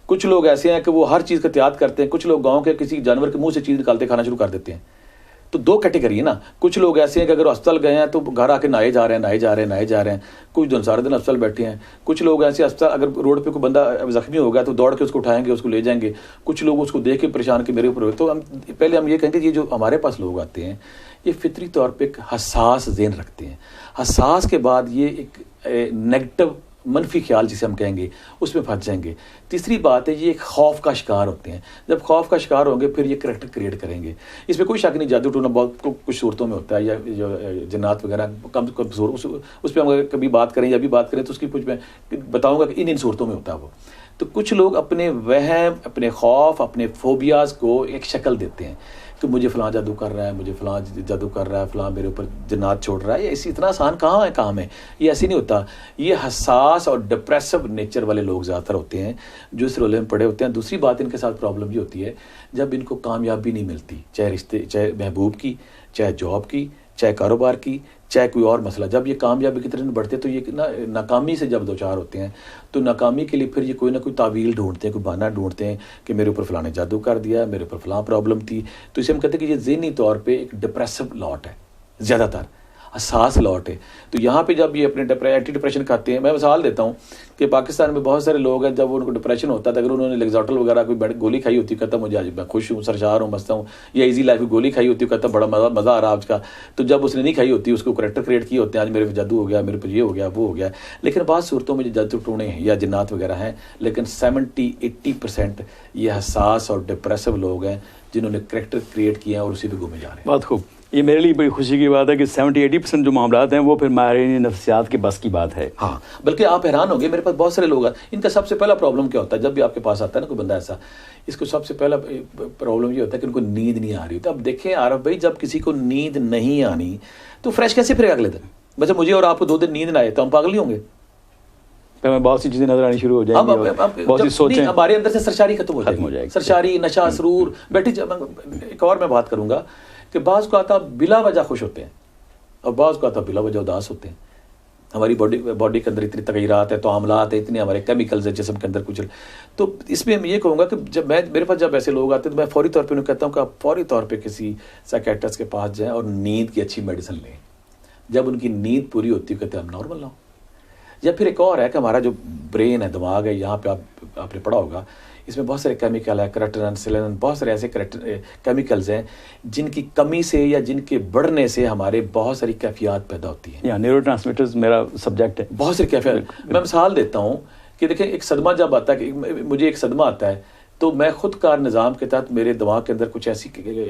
کچھ لوگ ایسے ہیں کہ وہ ہر چیز کا احتیاط کرتے ہیں. کچھ لوگ گاؤں کے کسی جانور کے منہ سے چیز نکالتے کھانا شروع کر دیتے ہیں. تو 2 کیٹیگری ہے نا. کچھ لوگ ایسے ہیں کہ اگر ہسپتال گئے ہیں تو گھر آ کے نہائے جا رہے ہیں. کچھ دن سارے دن ہسپتال بیٹھے ہیں. کچھ لوگ ایسے ہسپتال، اگر روڈ پہ کوئی بندہ زخمی ہو گیا تو دوڑ کے اس کو اٹھائیں گے، اس کو لے جائیں گے. کچھ لوگ اس کو دیکھ کے پریشان کہ میرے اوپر. تو ہم پہلے یہ کہیں گے یہ جو ہمارے پاس لوگ آتے ہیں یہ فطری طور پہ ایک حساس ذہن رکھتے ہیں. حساس کے بعد یہ ایک نیگیٹو، منفی خیال جسے ہم کہیں گے اس میں پھنس جائیں گے. تیسری بات ہے یہ ایک خوف کا شکار ہوتے ہیں. جب خوف کا شکار ہوں گے پھر یہ کریکٹر کریٹ کریں گے. اس میں کوئی شک نہیں، جادو ٹونا بہت کچھ صورتوں میں ہوتا ہے، یا جو جنات وغیرہ کم اس پہ ہم اگر کبھی بات کریں یا بھی بات کریں تو اس کی کچھ میں بتاؤں گا کہ ان صورتوں میں ہوتا ہے وہ. تو کچھ لوگ اپنے وہم، اپنے خوف، اپنے فوبیاز کو ایک شکل دیتے ہیں کہ مجھے فلاں جادو کر رہا ہے، مجھے فلاں جادو کر رہا ہے، فلاں میرے اوپر جنات چھوڑ رہا ہے. یہ اتنا آسان کہاں ہے کام ہے، یہ ایسے نہیں ہوتا. یہ حساس اور ڈپریسو نیچر والے لوگ زیادہ تر ہوتے ہیں جو اس رولے میں پڑے ہوتے ہیں. دوسری بات ان کے ساتھ پرابلم یہ ہوتی ہے جب ان کو کامیابی نہیں ملتی، چاہے رشتے، چاہے محبوب کی، چاہے جاب کی، چاہے کاروبار کی، چاہے کوئی اور مسئلہ. جب یہ کامیابی کی طرف بڑھتے تو یہ ناکامی سے جب دوچار ہوتے ہیں تو ناکامی کے لیے پھر یہ کوئی نہ کوئی تعویل ڈھونڈتے ہیں، کوئی بہانہ ڈھونڈتے ہیں کہ میرے اوپر فلاں نے جادو کر دیا، میرے اوپر فلاں پرابلم تھی. تو اسے ہم کہتے ہیں کہ یہ ذہنی طور پہ ایک ڈپریسو لاٹ ہے، زیادہ تر حساس لاٹ ہے. تو یہاں پہ جب یہ اپنے اینٹی ڈپریشن کھاتے ہیں، میں مثال دیتا ہوں کہ پاکستان میں بہت سارے لوگ ہیں جب ان کو ڈپریشن ہوتا ہے، اگر انہوں نے لیگزاٹل وغیرہ کوئی گولی کھائی ہوتی ہے، کہتا مجھے آج میں خوش ہوں، سرشار ہوں، مست ہوں، یا ایزی لائف کی گولی کھائی ہوتی ہے، کہتا بڑا مزہ آ رہا آج کا. تو جب اس نے نہیں کھائی ہوتی اس کو کریکٹر کریٹ کیے ہوتے ہیں، آج میرے پہ جادو ہو گیا، میرے پہ یہ ہو گیا، وہ ہو گیا. لیکن بعض صورتوں میں جو جادو ٹونے ہیں یا جنات وغیرہ ہیں، لیکن 70-80% یہ حساس اور ڈپریسو لوگ ہیں جنہوں نے کریکٹر کریٹ کیا اور اسی پہ گھومے جا رہے ہیں. بہت خوب. یہ میرے لیے بڑی خوشی کی بات ہے کہ 70-80% جو معاملات ہیں وہ پھر ماہرین نفسیات کے بس کی بات ہے. ہاں، بلکہ آپ حیران ہوں گے، میرے پاس بہت سارے لوگ ہیں، ان کا سب سے پہلا پرابلم کیا ہوتا ہے جب بھی آپ کے پاس آتا ہے نا کوئی بندہ ایسا، اس کو سب سے پہلا پرابلم یہ ہوتا ہے کہ ان کو نیند نہیں آ رہی ہوتی. اب دیکھیں عارف بھائی، جب کسی کو نیند نہیں آنی تو فریش کیسے پھر اگلے دن؟ ویسے مجھے اور آپ کو 2 دن نیند نہ آئے تو ہم پاگل ہی ہوں گے. بہت سی چیزیں نظر آنی شروع ہو جائیں گی، بہت سی سوچیں ہمارے اندر سے سرشاری ختم ہو جائے گی. سرشاری، نشہ، سرور. ایک اور میں بات کروں گا کہ بعض کو آتا بلا وجہ خوش ہوتے ہیں اور بعض کو آتا بلا وجہ اداس ہوتے ہیں. ہماری باڈی کے اندر اتنی تغیرات ہیں، تعاملات ہیں، اتنے ہمارے کیمیکلز ہیں جسم کے اندر کچھ. تو اس میں یہ کہوں گا کہ جب میرے پاس جب ایسے لوگ آتے ہیں تو میں فوری طور پہ انہیں کہتا ہوں کہ آپ فوری طور پہ کسی سائیکیٹرسٹ کے پاس جائیں اور نیند کی اچھی میڈیسن لیں. جب ان کی نیند پوری ہوتی ہے کہتے ہیں ہم نارمل نہ ہوں. یا پھر ایک اور ہے کہ ہمارا جو برین ہے، دماغ ہے، یہاں پہ آپ نے پڑھا ہوگا، اس میں بہت سارے کیمیکل ہیں، کیراٹین، سیلینن، بہت سارے ایسے کیمیکلز ہیں جن کی کمی سے یا جن کے بڑھنے سے ہمارے بہت ساری کیفیات پیدا ہوتی ہیں. نیورو ٹرانسمیٹرز میرا سبجیکٹ ہے. بہت ساری کیفیات. میں مثال دیتا ہوں کہ دیکھیں ایک صدمہ جب آتا ہے، کہ مجھے ایک صدمہ آتا ہے تو میں خود کار نظام کے تحت میرے دماغ کے اندر کچھ ایسی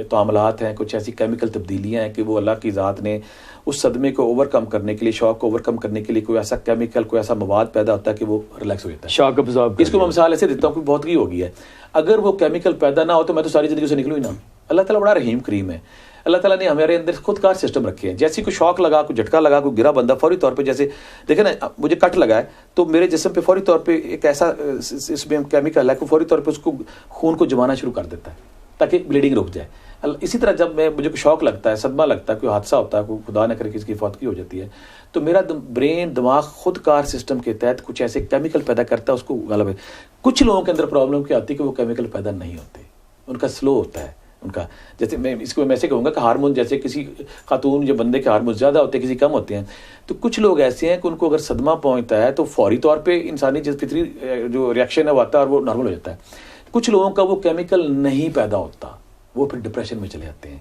تعاملات ہیں، کچھ ایسی کیمیکل تبدیلیاں ہیں کہ وہ اللہ کی ذات نے اس صدمے کو اوور کم کرنے کے لیے، شوق کو اوور کم کرنے کے لیے کوئی ایسا کیمیکل، کوئی ایسا مواد پیدا ہوتا ہے کہ وہ ریلیکس ہو جاتا ہے، شاک ابزارب. اس کو میں مثال ایسے دیتا ہوں کہ بہت ہو گئی ہے. اگر وہ کیمیکل پیدا نہ ہو تو میں تو ساری زندگی سے نکلوں ہی نہ. اللہ تعالیٰ بڑا رحیم کریم ہے. اللہ تعالیٰ نے ہمارے اندر خود کار سسٹم رکھے ہیں. جیسے کوئی شوق لگا, کوئی جھٹکا لگا, کوئی گرا بندہ فوری طور پہ, جیسے دیکھیں نا مجھے کٹ لگا ہے تو میرے جسم پہ فوری طور پہ ایک ایسا اس میں کیمیکل ہے کہ فوری طور پہ اس کو خون کو جمانا شروع کر دیتا ہے تاکہ بلیڈنگ رک جائے. اسی طرح جب مجھے کوئی شوق لگتا ہے, صدمہ لگتا ہے, کوئی حادثہ ہوتا ہے, کوئی خدا نہ کرے کسی کی فوتگی ہو جاتی ہے, تو میرا برین دماغ خود کار سسٹم کے تحت کچھ ایسے کیمیکل پیدا کرتا ہے, اس کو غالب ہے. کچھ لوگوں کے اندر پرابلم کیا آتی ہے کہ وہ کیمیکل پیدا نہیں ہوتے, ان کا سلو ہوتا ہے ان کا. جیسے میں اس کو میں ایسے کہوں گا کہ ہارمون, جیسے کسی خاتون یا بندے کے ہارمون زیادہ ہوتے ہیں, کسی کم ہوتے ہیں, تو کچھ لوگ ایسے ہیں کہ ان کو اگر صدمہ پہنچتا ہے تو فوری طور پہ انسانی جو فطری جو ریئیکشن ہے وہ آتا ہے اور وہ نارمل ہو جاتا ہے. کچھ لوگوں کا وہ کیمیکل نہیں پیدا ہوتا, وہ پھر ڈپریشن میں چلے جاتے ہیں.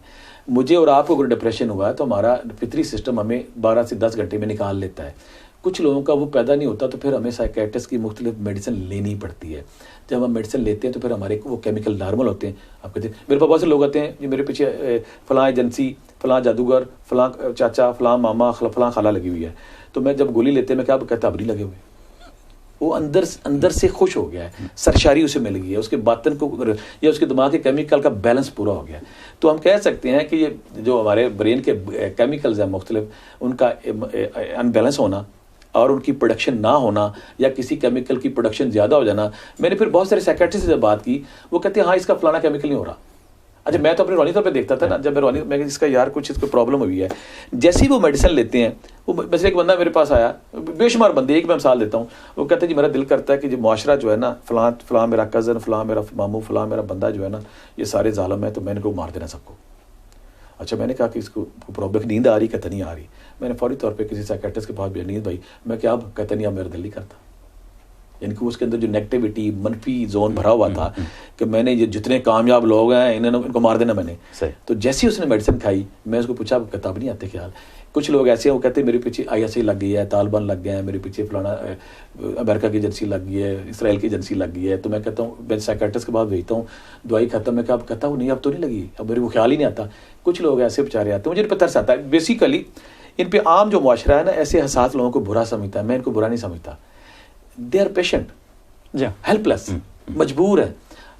مجھے اور آپ کو اگر ڈپریشن ہوا ہے تو ہمارا فطری سسٹم ہمیں 12 سے 10 گھنٹے میں نکال لیتا ہے. کچھ لوگوں کا وہ پیدا نہیں ہوتا تو پھر ہمیں سائیکیٹرسٹ کی مختلف میڈیسن لینی پڑتی ہے. جب ہم میڈیسن لیتے ہیں تو پھر ہمارے وہ کیمیکل نارمل ہوتے ہیں. آپ کہتے ہیں, میرے پاس بہت سے لوگ آتے ہیں جو میرے پیچھے فلاں ایجنسی, فلاں جادوگر, فلاں چاچا, فلاں ماما, فلاں خالہ لگی ہوئی ہے. تو میں جب گولی لیتے ہیں میں کیا کہتا اب نہیں لگے ہوئے. وہ اندر سے خوش ہو گیا ہے, سرشاری اسے مل گئی ہے, اس کے باطن کو یا اس کے دماغ کے کیمیکل کا بیلنس پورا ہو گیا. تو ہم کہہ سکتے ہیں کہ یہ جو ہمارے برین کے کیمیکلز ہیں مختلف, ان کا ان بیلنس ہونا اور ان کی پروڈکشن نہ ہونا یا کسی کیمیکل کی پروڈکشن زیادہ ہو جانا. میں نے پھر بہت سارے سائیکیٹرسٹ سے جب بات کی, وہ کہتے ہیں ہاں اس کا فلانا کیمیکل نہیں ہو رہا. اچھا میں تو اپنے روانی طور پہ دیکھتا تھا نا, جب میں اس کا یار کچھ اس کو پرابلم ہوئی ہے, جیسی وہ میڈیسن لیتے ہیں. وہ مثلا ایک بندہ میرے پاس آیا, بے شمار بندے, ایک میں مثال دیتا ہوں, وہ کہتے ہیں جی میرا دل کرتا ہے کہ جو معاشرہ جو ہے نا, فلاں میرا کزن, فلاں میرا ماموں, فلاں میرا بندہ جو ہے نا, یہ سارے ظالم ہیں, تو میں نے کو مار دینا سب کو. اچھا میں نے کہا کہ اس کو پرابلم نیند آ رہی, کہتا نہیں آ رہی. میں نے فوری طور پہ کسی سائیکیٹرسٹ کے پاس بھی نیند بھائی, میں کیا اب, کہتا نہیں اب میرا دل نہیں کرتا. یعنی کہ اس کے اندر جو نیگیٹیوٹی منفی زون بھرا ہوا تھا کہ میں نے یہ جتنے کامیاب لوگ ہیں ان کو مار دینا میں نے. تو جیسی اس نے میڈیسن کھائی, میں اس کو پوچھا کتاب نہیں آتے خیال. کچھ لوگ ایسے ہیں وہ کہتے ہیں میرے پیچھے ISI لگ گئی ہے, طالبان لگ گئے ہیں, میرے پیچھے فلانا امریکہ کی ایجنسی لگ گئی ہے, اسرائیل کی ایجنسی لگ گئی ہے. تو میں کہتا ہوں, میں سائیکیٹرسٹ کے بعد بھیجتا ہوں, دوائی کھاتا ہوں, میں کہا اب کہتا ہوں نہیں اب تو نہیں لگی, اب میرے کو خیال ہی نہیں آتا. کچھ لوگ ایسے بیچارے آتے ہیں, مجھے پتہ آتا ہے. بیسیکلی ان پہ عام جو معاشرہ ہے نا, ایسے حساس لوگوں کو برا سمجھتا ہے. میں ان کو برا نہیں سمجھتا, دے آر پیشنٹ, ہیلپ لیس, مجبور ہے.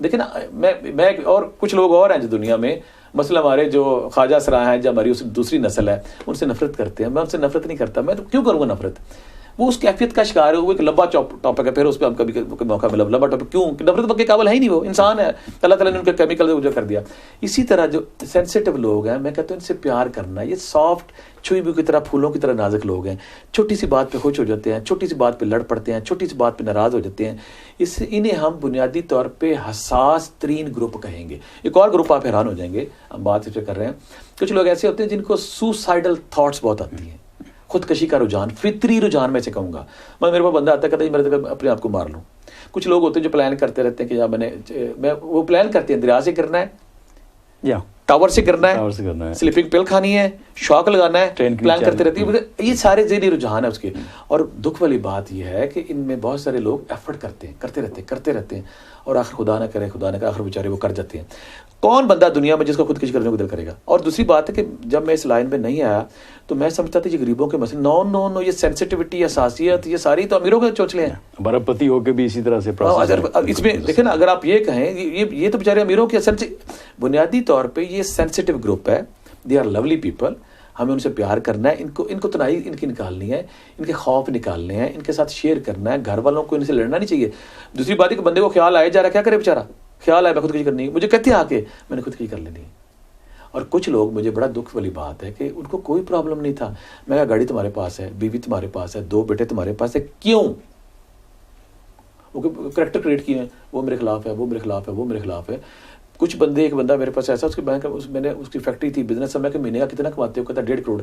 دیکھیں نا, میں اور کچھ لوگ اور ہیں جو دنیا میں, مثلا ہمارے جو خواجہ سرا ہیں, جو ہماری دوسری نسل ہے, ان سے نفرت کرتے ہیں. میں ان سے نفرت نہیں کرتا, میں تو کیوں کروں گا نفرت. وہ اس کیفیت کا شکار ہے, وہ ایک لمبا ٹاپک ہے, پھر اس پہ ہم کبھی موقع ملا. لمبا ٹاپک کیوں, نفرت کے قابل ہے ہی نہیں, وہ انسان ہے, اللہ تعالیٰ نے ان کے کیمیکل سے کر دیا. اسی طرح جو سینسیٹیو لوگ ہیں, میں کہتا ہوں ان سے پیار کرنا. یہ سافٹ چھوئی بھی کی طرح, پھولوں کی طرح نازک لوگ ہیں. چھوٹی سی بات پہ خوش ہو جاتے ہیں, چھوٹی سی بات پہ لڑ پڑتے ہیں, چھوٹی سی بات پہ ناراض ہو جاتے ہیں. انہیں ہم بنیادی طور پہ حساس ترین گروپ کہیں گے. ایک اور گروپ آپ حیران ہو جائیں گے, ہم بات اس پہ کر رہے ہیں. کچھ لوگ ایسے ہوتے ہیں جن کو سوسائڈل تھاٹس بہت آتی ہیں, خودکشی کا رجحان, فطری رجحان میں سے کہوں گا. میرے پاس بندہ آتا ہے کہتا ہے میں اپنے آپ کو مار لوں. کچھ لوگ ہوتے ہیں جو پلان کرتے رہتے ہیں کہ میں وہ پلان کرتے ہیں دریا سے کرنا ہے, ٹاور سے کرنا ہے, سلیپنگ پل کھانی ہے, شاک لگانا ہے, پلان کرتے رہتے ہیں. یہ سارے ذہنی رجحان ہے اس کے. اور دکھ والی بات یہ ہے کہ ان میں بہت سارے لوگ ایفرٹ کرتے ہیں, کرتے رہتے ہیں, اور آخر خدا نہ کرے آخر بیچارے وہ کر جاتے ہیں. کون بندہ دنیا میں جس کو خودکشی کرنے کو دل کرے گا. اور دوسری بات ہے کہ جب میں اس لائن میں نہیں آیا تو میں سمجھتا تھا یہ غریبوں کے مسئلے, نو یہ سینسٹیوٹی, حساسیت, یہ ساری تو امیروں کے چوچلے ہیں. ہمارا پتی ہو کے بھی اسی طرح سے اس میں دیکھیں نا, اگر آپ یہ کہیں یہ تو بیچارے امیروں کے بنیادی طور پہ یہ سینسٹیو گروپ ہے. دے آر لولی پیپل, ہمیں ان سے پیار کرنا ہے. ان کو تنہائی ان کی نکالنی ہے, ان کے خوف نکالنے ہیں, ان کے ساتھ شیئر کرنا ہے. گھر والوں کو ان سے لڑنا نہیں چاہیے. دوسری بات ہے کہ بندے کو خیال آئے جا رہا, کیا کرے بیچارہ, خیال آئے میں خودکشی کرنی ہے, مجھے کہتے ہیں آ کے میں نے خودکشی کر لینی ہے. اور کچھ لوگ, مجھے بڑا دکھ والی بات ہے کہ ان کو کوئی پرابلم نہیں تھا. میں کہا گاڑی تمہارے پاس ہے, بیوی تمہارے پاس ہے, 2 بیٹے تمہارے پاس ہے, کیوں وہ کریکٹر کریٹ کیے ہیں, وہ میرے خلاف ہے, وہ میرے خلاف ہے, وہ میرے خلاف ہے. کچھ بندے, ایک بندہ میرے پاس ایسا, اس کے بینک میں نے اس کی فیکٹری تھی, بزنس ہے, میں کہ مہینے کا کتنا کماتے ہو, کہتا 1.5 کروڑ.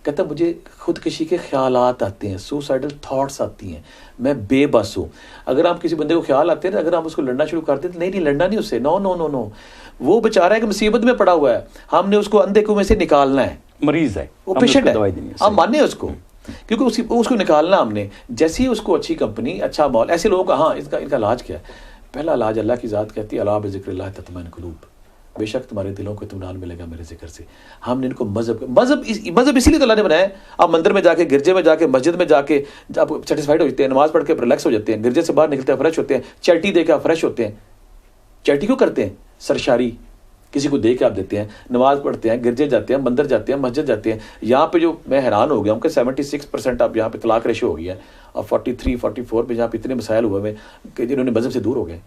کہتا مجھے خودکشی کے خیالات آتے ہیں, سوسائڈل تھاٹس آتی ہیں, میں بے بس ہوں. اگر آپ کسی بندے کو خیال آتے ہیں نا, اگر آپ اس کو لڑنا شروع کرتے ہیں تو نہیں لڑنا نہیں اس سے, نو, وہ بیچارہ ہے کہ مصیبت میں پڑا ہوا ہے, ہم نے اس کو اندھے کنویں سے نکالنا ہے. مریض ہے, وہ پیشنٹ ہے, ہم ماننے اس کو, کیونکہ اس کو نکالنا ہم نے. جیسے ہی اس کو اچھی کمپنی, اچھا مال, ایسے لوگوں کا, ہاں اس کا علاج کیا ہے. پہلا علاج اللہ کی ذات کہتی ہے, الا بذکر اللہ تطمئن القلوب, بے شک تمہارے دلوں کو اطمینان ملے گا میرے ذکر سے. ہم نے ان کو مذہب اسی لیے تو اللہ نے بنایا ہے. آپ مندر میں جا کے, گرجے میں جا کے, مسجد میں جا کے آپ سیٹسفائڈ ہو جاتے ہیں, نماز پڑھ کے ریلیکس ہو جاتے ہیں, گرجے سے باہر نکلتے ہیں فریش ہوتے ہیں, چیٹی دے کے فریش ہوتے ہیں. چیٹی کیوں کرتے ہیں؟ سرشاری, کسی کو دے کے آپ دیتے ہیں, نماز پڑھتے ہیں, گرجے جاتے ہیں, مندر جاتے ہیں, مسجد جاتے ہیں. یہاں پہ جو میں حیران ہو گیا ہوں کہ 76% اب یہاں پہ طلاق ریشو ہو گیا ہے, اور 43-44 پہ جہاں پہ اتنے مسائل ہوئے ہوئے کہ جنہوں نے مذہب سے دور ہو گئے.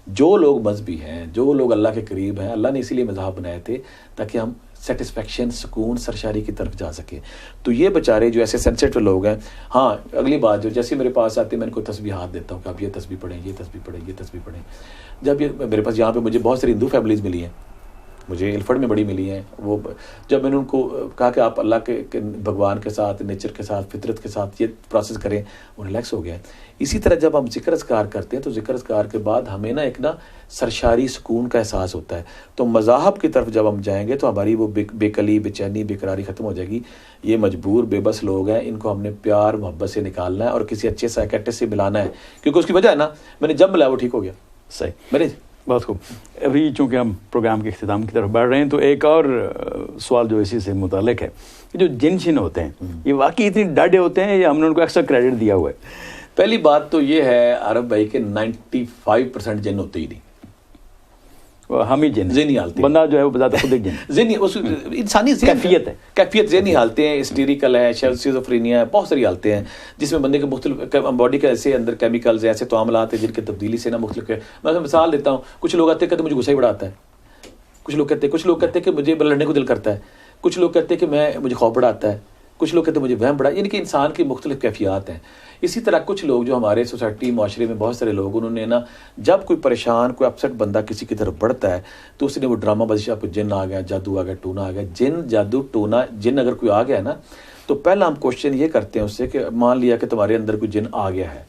جو لوگ مذہبی ہیں, جو لوگ اللہ کے قریب ہیں, اللہ نے اسی لیے مذہب بنائے تھے تاکہ ہم سیٹسفیکشن, سکون, سرشاری کی طرف جا سکیں. تو یہ بیچارے جو ایسے سینسیٹیو لوگ ہیں, ہاں اگلی بات جو جیسے میرے پاس آتے ہیں میں ان کو تسبیحات دیتا ہوں کہ آپ یہ تسبیح پڑھیں, یہ تسبیح پڑھیں, یہ تسبیح پڑھیں. جب یہ میرے پاس یہاں پہ مجھے بہت ساری ہندو فیملیز ملی ہیں, مجھے الفڑ میں بڑی ملی ہیں. وہ جب میں نے ان کو کہا کہ آپ اللہ کے بھگوان کے ساتھ, نیچر کے ساتھ, فطرت کے ساتھ یہ پروسیس کریں, وہ ریلیکس ہو گیا. اسی طرح جب ہم ذکر اذکار کرتے ہیں تو ذکر اذکار کے بعد ہمیں نا ایک نا سرشاری سکون کا احساس ہوتا ہے. تو مذاہب کی طرف جب ہم جائیں گے تو ہماری وہ بے کلی, بے چینی, بے قراری ختم ہو جائے گی. یہ مجبور بے بس لوگ ہیں, ان کو ہم نے پیار محبت سے نکالنا ہے اور کسی اچھے سائیکیٹرسٹ سے ملانا ہے, کیونکہ اس کی وجہ ہے نا میں نے جب ملایا وہ ٹھیک ہو گیا. صحیح, میں نے بہت خوب. ابھی چونکہ ہم پروگرام کے اختتام کی طرف بڑھ رہے ہیں تو ایک اور سوال جو اسی سے متعلق ہے, جو جن شن ہوتے ہیں یہ واقعی اتنی ڈاڈے ہوتے ہیں یا ہم نے ان کو ایکسٹرا کریڈٹ دیا ہوا ہے؟ پہلی بات تو یہ ہے عرب بھائی کہ 95% جن ہوتے ہی نہیں, ہم ہی جن, ذہنی حالتیں, بندہ جو ہے وہ بتاتا خود ایک جن, ذہنی انسانی کیفیت ہے, کیفیت, ذہنی حالتیں ہیں, ہسٹیریکل ہے, شیزوفرینیا ہے, بہت ساری حالتیں ہیں جس میں بندے کے مختلف باڈی کے ایسے اندر کیمیکلز ہیں, ایسے تعاملات ہیں جن کی تبدیلی سے نا مختلف ہے. میں مثال دیتا ہوں, کچھ لوگ آتے ہیں کہتے مجھے غصہ ہی بڑا آتا ہے, کچھ لوگ کہتے ہیں کہ مجھے لڑنے کو دل کرتا ہے, کچھ لوگ کہتے ہیں کہ مجھے خوف بڑا آتا ہے, کچھ لوگ کہتے ہیں مجھے وہم بڑا, یعنی کہ انسان کی مختلف کیفیات ہیں. اسی طرح کچھ لوگ جو ہمارے سوسائٹی معاشرے میں بہت سارے لوگ, انہوں نے نا جب کوئی پریشان, کوئی اپسٹ بندہ کسی کی طرف بڑھتا ہے تو اس نے وہ ڈرامہ بازی, آپ کو جن آ گیا, جادو آ گیا, ٹونا آ گیا. جن, جادو, ٹونا, جن اگر کوئی آ گیا نا تو پہلا ہم کوشچن یہ کرتے ہیں اس سے کہ مان لیا کہ تمہارے اندر کوئی جن آ گیا ہے,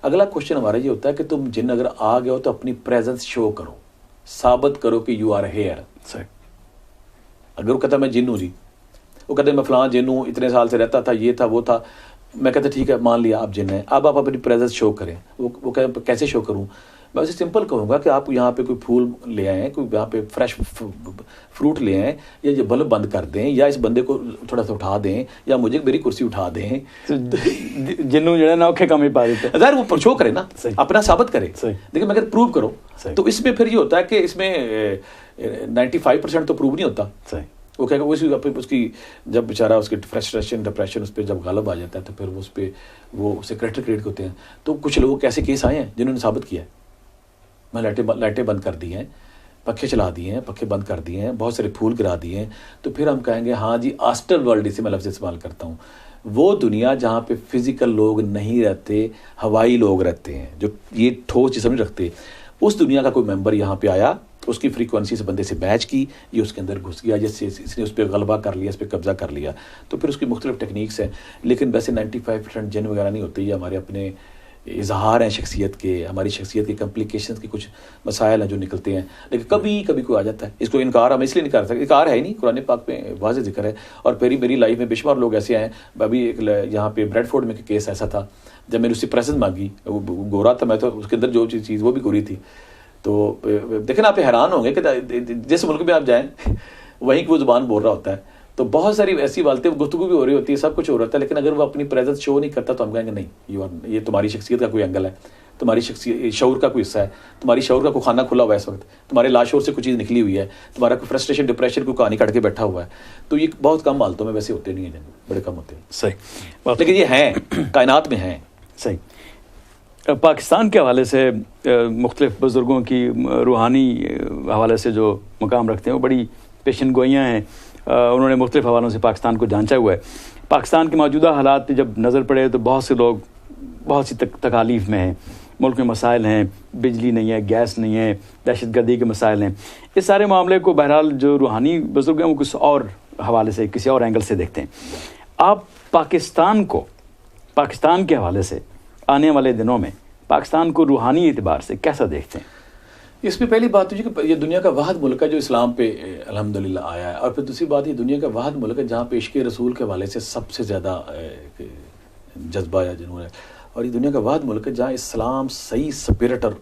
اگلا کوشچن ہمارا یہ ہوتا ہے کہ تم جن اگر آ گئے ہو تو اپنی پریزنس شو کرو, ثابت کرو کہ یو آر ہیئر. اگر وہ کہتا ہے میں جن ہوں جی, وہ کہتے ہیں میں فلاں جن ہوں, اتنے سال سے رہتا تھا, یہ تھا وہ تھا, میں کہتا ٹھیک ہے مان لیا آپ جن ہیں, اب آپ اپنی پریزنس شو کریں. وہ کیسے شو کروں؟ میں اسے سمپل کہوں گا کہ آپ یہاں پہ کوئی پھول لے آئیں, کوئی یہاں پہ فریش فروٹ لے آئیں, یا یہ بلب بند کر دیں, یا اس بندے کو تھوڑا سا اٹھا دیں, یا مجھے میری کرسی اٹھا دیں. جنوں جو ہے نا اوکھے کم ہی پا دیتے ہیں, ظاہر وہ شو کرے نا, اپنا ثابت کرے. لیکن مگر پروو کرو, تو اس میں پھر یہ ہوتا ہے کہ اس میں 95% تو پروو نہیں ہوتا. وہ کہے گا اس کی جب بیچارہ اس کی فرسٹریشن, ڈپریشن اس پہ جب غالب آ جاتا ہے تو پھر اس پہ وہ سیکریٹری کریٹ ہوتے ہیں. تو کچھ لوگ ایسے کیس آئے ہیں جنہوں نے ثابت کیا ہے, میں لائٹیں بند کر دی ہیں, پنکھے چلا دیے ہیں, پنکھے بند کر دیے ہیں, بہت سارے پھول گرا دیے ہیں, تو پھر ہم کہیں گے ہاں جی آسٹرل ورلڈ, اسے میں لفظ استعمال کرتا ہوں, وہ دنیا جہاں پہ فزیکل لوگ نہیں رہتے, ہوائی لوگ رہتے ہیں جو یہ ٹھوس جسم نہیں رکھتے. اس دنیا کا کوئی ممبر یہاں پہ آیا, اس کی فریکوینسی سے بندے سے میچ کی, یہ اس کے اندر گھس گیا, جس سے اس نے اس پہ غلبہ کر لیا, اس پہ قبضہ کر لیا. تو پھر اس کی مختلف ٹیکنیکس ہیں, لیکن ویسے 95% جن وغیرہ نہیں ہوتے. یہ ہمارے اپنے اظہار ہیں شخصیت کے, ہماری شخصیت کے کمپلیکیشنز کے کچھ مسائل ہیں جو نکلتے ہیں. لیکن کبھی کبھی کوئی آ جاتا ہے, اس کو انکار ہم اس لیے نہیں کر سکتے, انکار ہے ہی نہیں, قرآن پاک میں واضح ذکر ہے. اور پھر میری لائف میں بے شمار لوگ ایسے ہیں. ابھی ایک یہاں پہ بریڈ فورڈ میں کیس ایسا تھا, جب میں نے اس سے پریزنس مانگی, وہ گورا تھا, میں تو اس کے اندر جو چیز وہ بھی گوری تھی. تو دیکھیں آپ حیران ہوں گے کہ جس ملک میں آپ جائیں وہیں کی وہ زبان بول رہا ہوتا ہے. تو بہت ساری ایسی باتیں, گفتگو بھی ہو رہی ہوتی ہے, سب کچھ ہو رہا ہے, لیکن اگر وہ اپنی پریزنس شو نہیں کرتا تو ہم کہیں گے نہیں, یہ تمہاری شخصیت کا کوئی اینگل ہے, تمہاری شخصیت شعور کا کوئی حصہ ہے, تمہاری شعور کا کوئی خانہ کھلا ہوا ہے اس وقت, تمہارے لاشعور سے کوئی چیز نکلی ہوئی ہے, تمہارا کوئی فرسٹریشن, ڈپریشن, کوئی کہانی کٹ کے بیٹھا ہوا ہے. تو یہ بہت کم حالتوں میں ویسے ہوتے نہیں ہیں, بڑے کم ہوتے ہیں. صحیح, لیکن یہ ہیں, کائنات میں ہیں. صحیح. پاکستان کے حوالے سے مختلف بزرگوں کی روحانی حوالے سے جو مقام رکھتے ہیں وہ بڑی پیشن گوئیاں ہیں. انہوں نے مختلف حوالوں سے پاکستان کو جانچا ہوا ہے. پاکستان کے موجودہ حالات جب نظر پڑے تو بہت سے لوگ بہت سی تکالیف میں ہیں. ملک میں مسائل ہیں, بجلی نہیں ہے, گیس نہیں ہے, دہشت گردی کے مسائل ہیں. اس سارے معاملے کو بہرحال جو روحانی بزرگ ہیں وہ کچھ اور حوالے سے, کسی اور اینگل سے دیکھتے ہیں. آپ پاکستان کو, پاکستان کے حوالے سے آنے والے دنوں میں پاکستان کو روحانی اعتبار سے کیسا دیکھتے ہیں؟ اس میں پہلی بات تو یہ کہ یہ دنیا کا واحد ملک ہے جو اسلام پہ الحمدللہ آیا ہے. اور پھر دوسری بات, یہ دنیا کا واحد ملک ہے جہاں پہ عشق رسول کے حوالے سے سب سے زیادہ جذبہ یا جنون ہے. اور یہ دنیا کا واحد ملک ہے جہاں اسلام صحیح سپیرٹ اور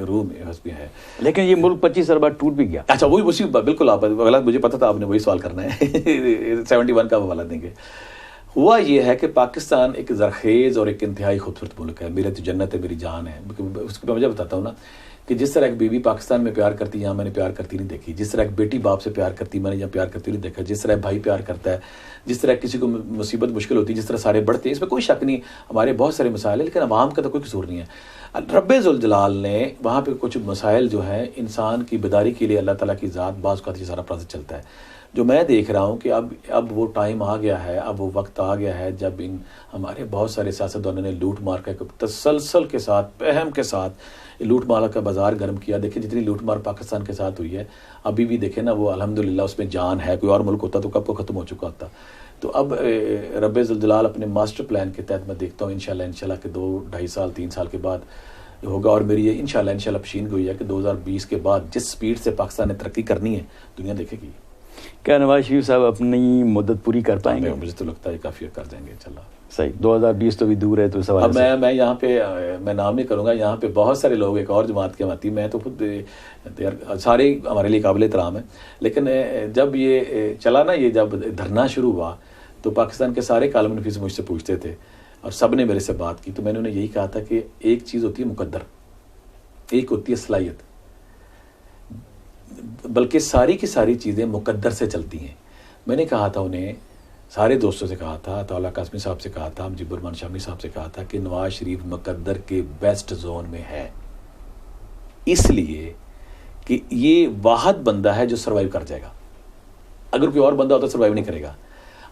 روح میں ہے. لیکن یہ ملک 25 سال بعد ٹوٹ بھی گیا. اچھا, وہی اسی بالکل, آپ غلط, مجھے پتا تھا آپ نے وہی سوال کرنا ہے. 71 کا حوالہ دیں گے. ہوا یہ ہے کہ پاکستان ایک زرخیز اور ایک انتہائی خوبصورت ملک ہے. میرے تو جنت ہے, میری جان ہے. اس کی میں وجہ بتاتا ہوں نا کہ جس طرح ایک بیوی پاکستان میں پیار کرتی ہے یہاں میں نے پیار کرتی نہیں دیکھی، جس طرح ایک بیٹی باپ سے پیار کرتی میں نے یہاں پیار کرتی نہیں دیکھا، جس طرح بھائی پیار کرتا ہے، جس طرح کسی کو مصیبت مشکل ہوتی ہے، جس طرح سارے بڑھتے ہیں، اس میں کوئی شک نہیں، ہمارے بہت سارے مسائل ہیں لیکن عوام کا تو کوئی قصور نہیں ہے۔ رب ذوالجلال نے وہاں پہ کچھ مسائل جو ہیں انسان کی بیداری کے لیے اللہ تعالیٰ کی ذات بعض اوقات یہ سارا پروسیس چلتا ہے۔ جو میں دیکھ رہا ہوں کہ اب وہ ٹائم آ گیا ہے، اب وہ وقت آ گیا ہے جب ہمارے بہت سارے سیاستدانوں نے لوٹ مار کا تسلسل کے ساتھ پہم کے ساتھ لوٹ مار کا بازار گرم کیا۔ دیکھیں جتنی لوٹ مار پاکستان کے ساتھ ہوئی ہے، ابھی بھی دیکھیں نا وہ الحمدللہ اس میں جان ہے، کوئی اور ملک ہوتا تو کب کو ختم ہو چکا ہوتا۔ تو اب رب ذوالجلال اپنے ماسٹر پلان کے تحت میں دیکھتا ہوں انشاءاللہ کہ 2-2.5 سال 3 سال کے بعد ہوگا، اور میری یہ انشاءاللہ پشین گوئی ہے کہ 2020 کے بعد جس سپیڈ سے پاکستان نے ترقی کرنی ہے دنیا دیکھے گی۔ کیا نواز شریف صاحب اپنی مدت پوری کر پائیں گے؟ مجھے تو لگتا ہے کافی کر دیں گے انشاءاللہ۔ صحیح، 2020 تو بھی دور ہے تو سوال اب میں یہاں پہ میں نام نہیں کروں گا، یہاں پہ بہت سارے لوگ ایک اور جماعت کے آتی، میں تو خود سارے ہمارے لیے قابل احترام ہیں، لیکن جب یہ چلا نا، یہ جب دھرنا شروع ہوا تو پاکستان کے سارے کالم نفیس مجھ سے پوچھتے تھے اور سب نے میرے سے بات کی، تو میں نے انہیں یہی کہا تھا کہ ایک چیز ہوتی ہے مقدر، ایک ہوتی ہے صلاحیت، بلکہ ساری کی ساری چیزیں مقدر سے چلتی ہیں۔ میں نے کہا تھا انہیں، سارے دوستوں سے کہا تھا، طلحہ قاسمی صاحب سے کہا تھا، مجیب الرحمان شامی صاحب سے کہا تھا کہ نواز شریف مقدر کے بیسٹ زون میں ہے، اس لیے کہ یہ واحد بندہ ہے جو سروائیو کر جائے گا، اگر کوئی اور بندہ ہوتا سروائیو نہیں کرے گا۔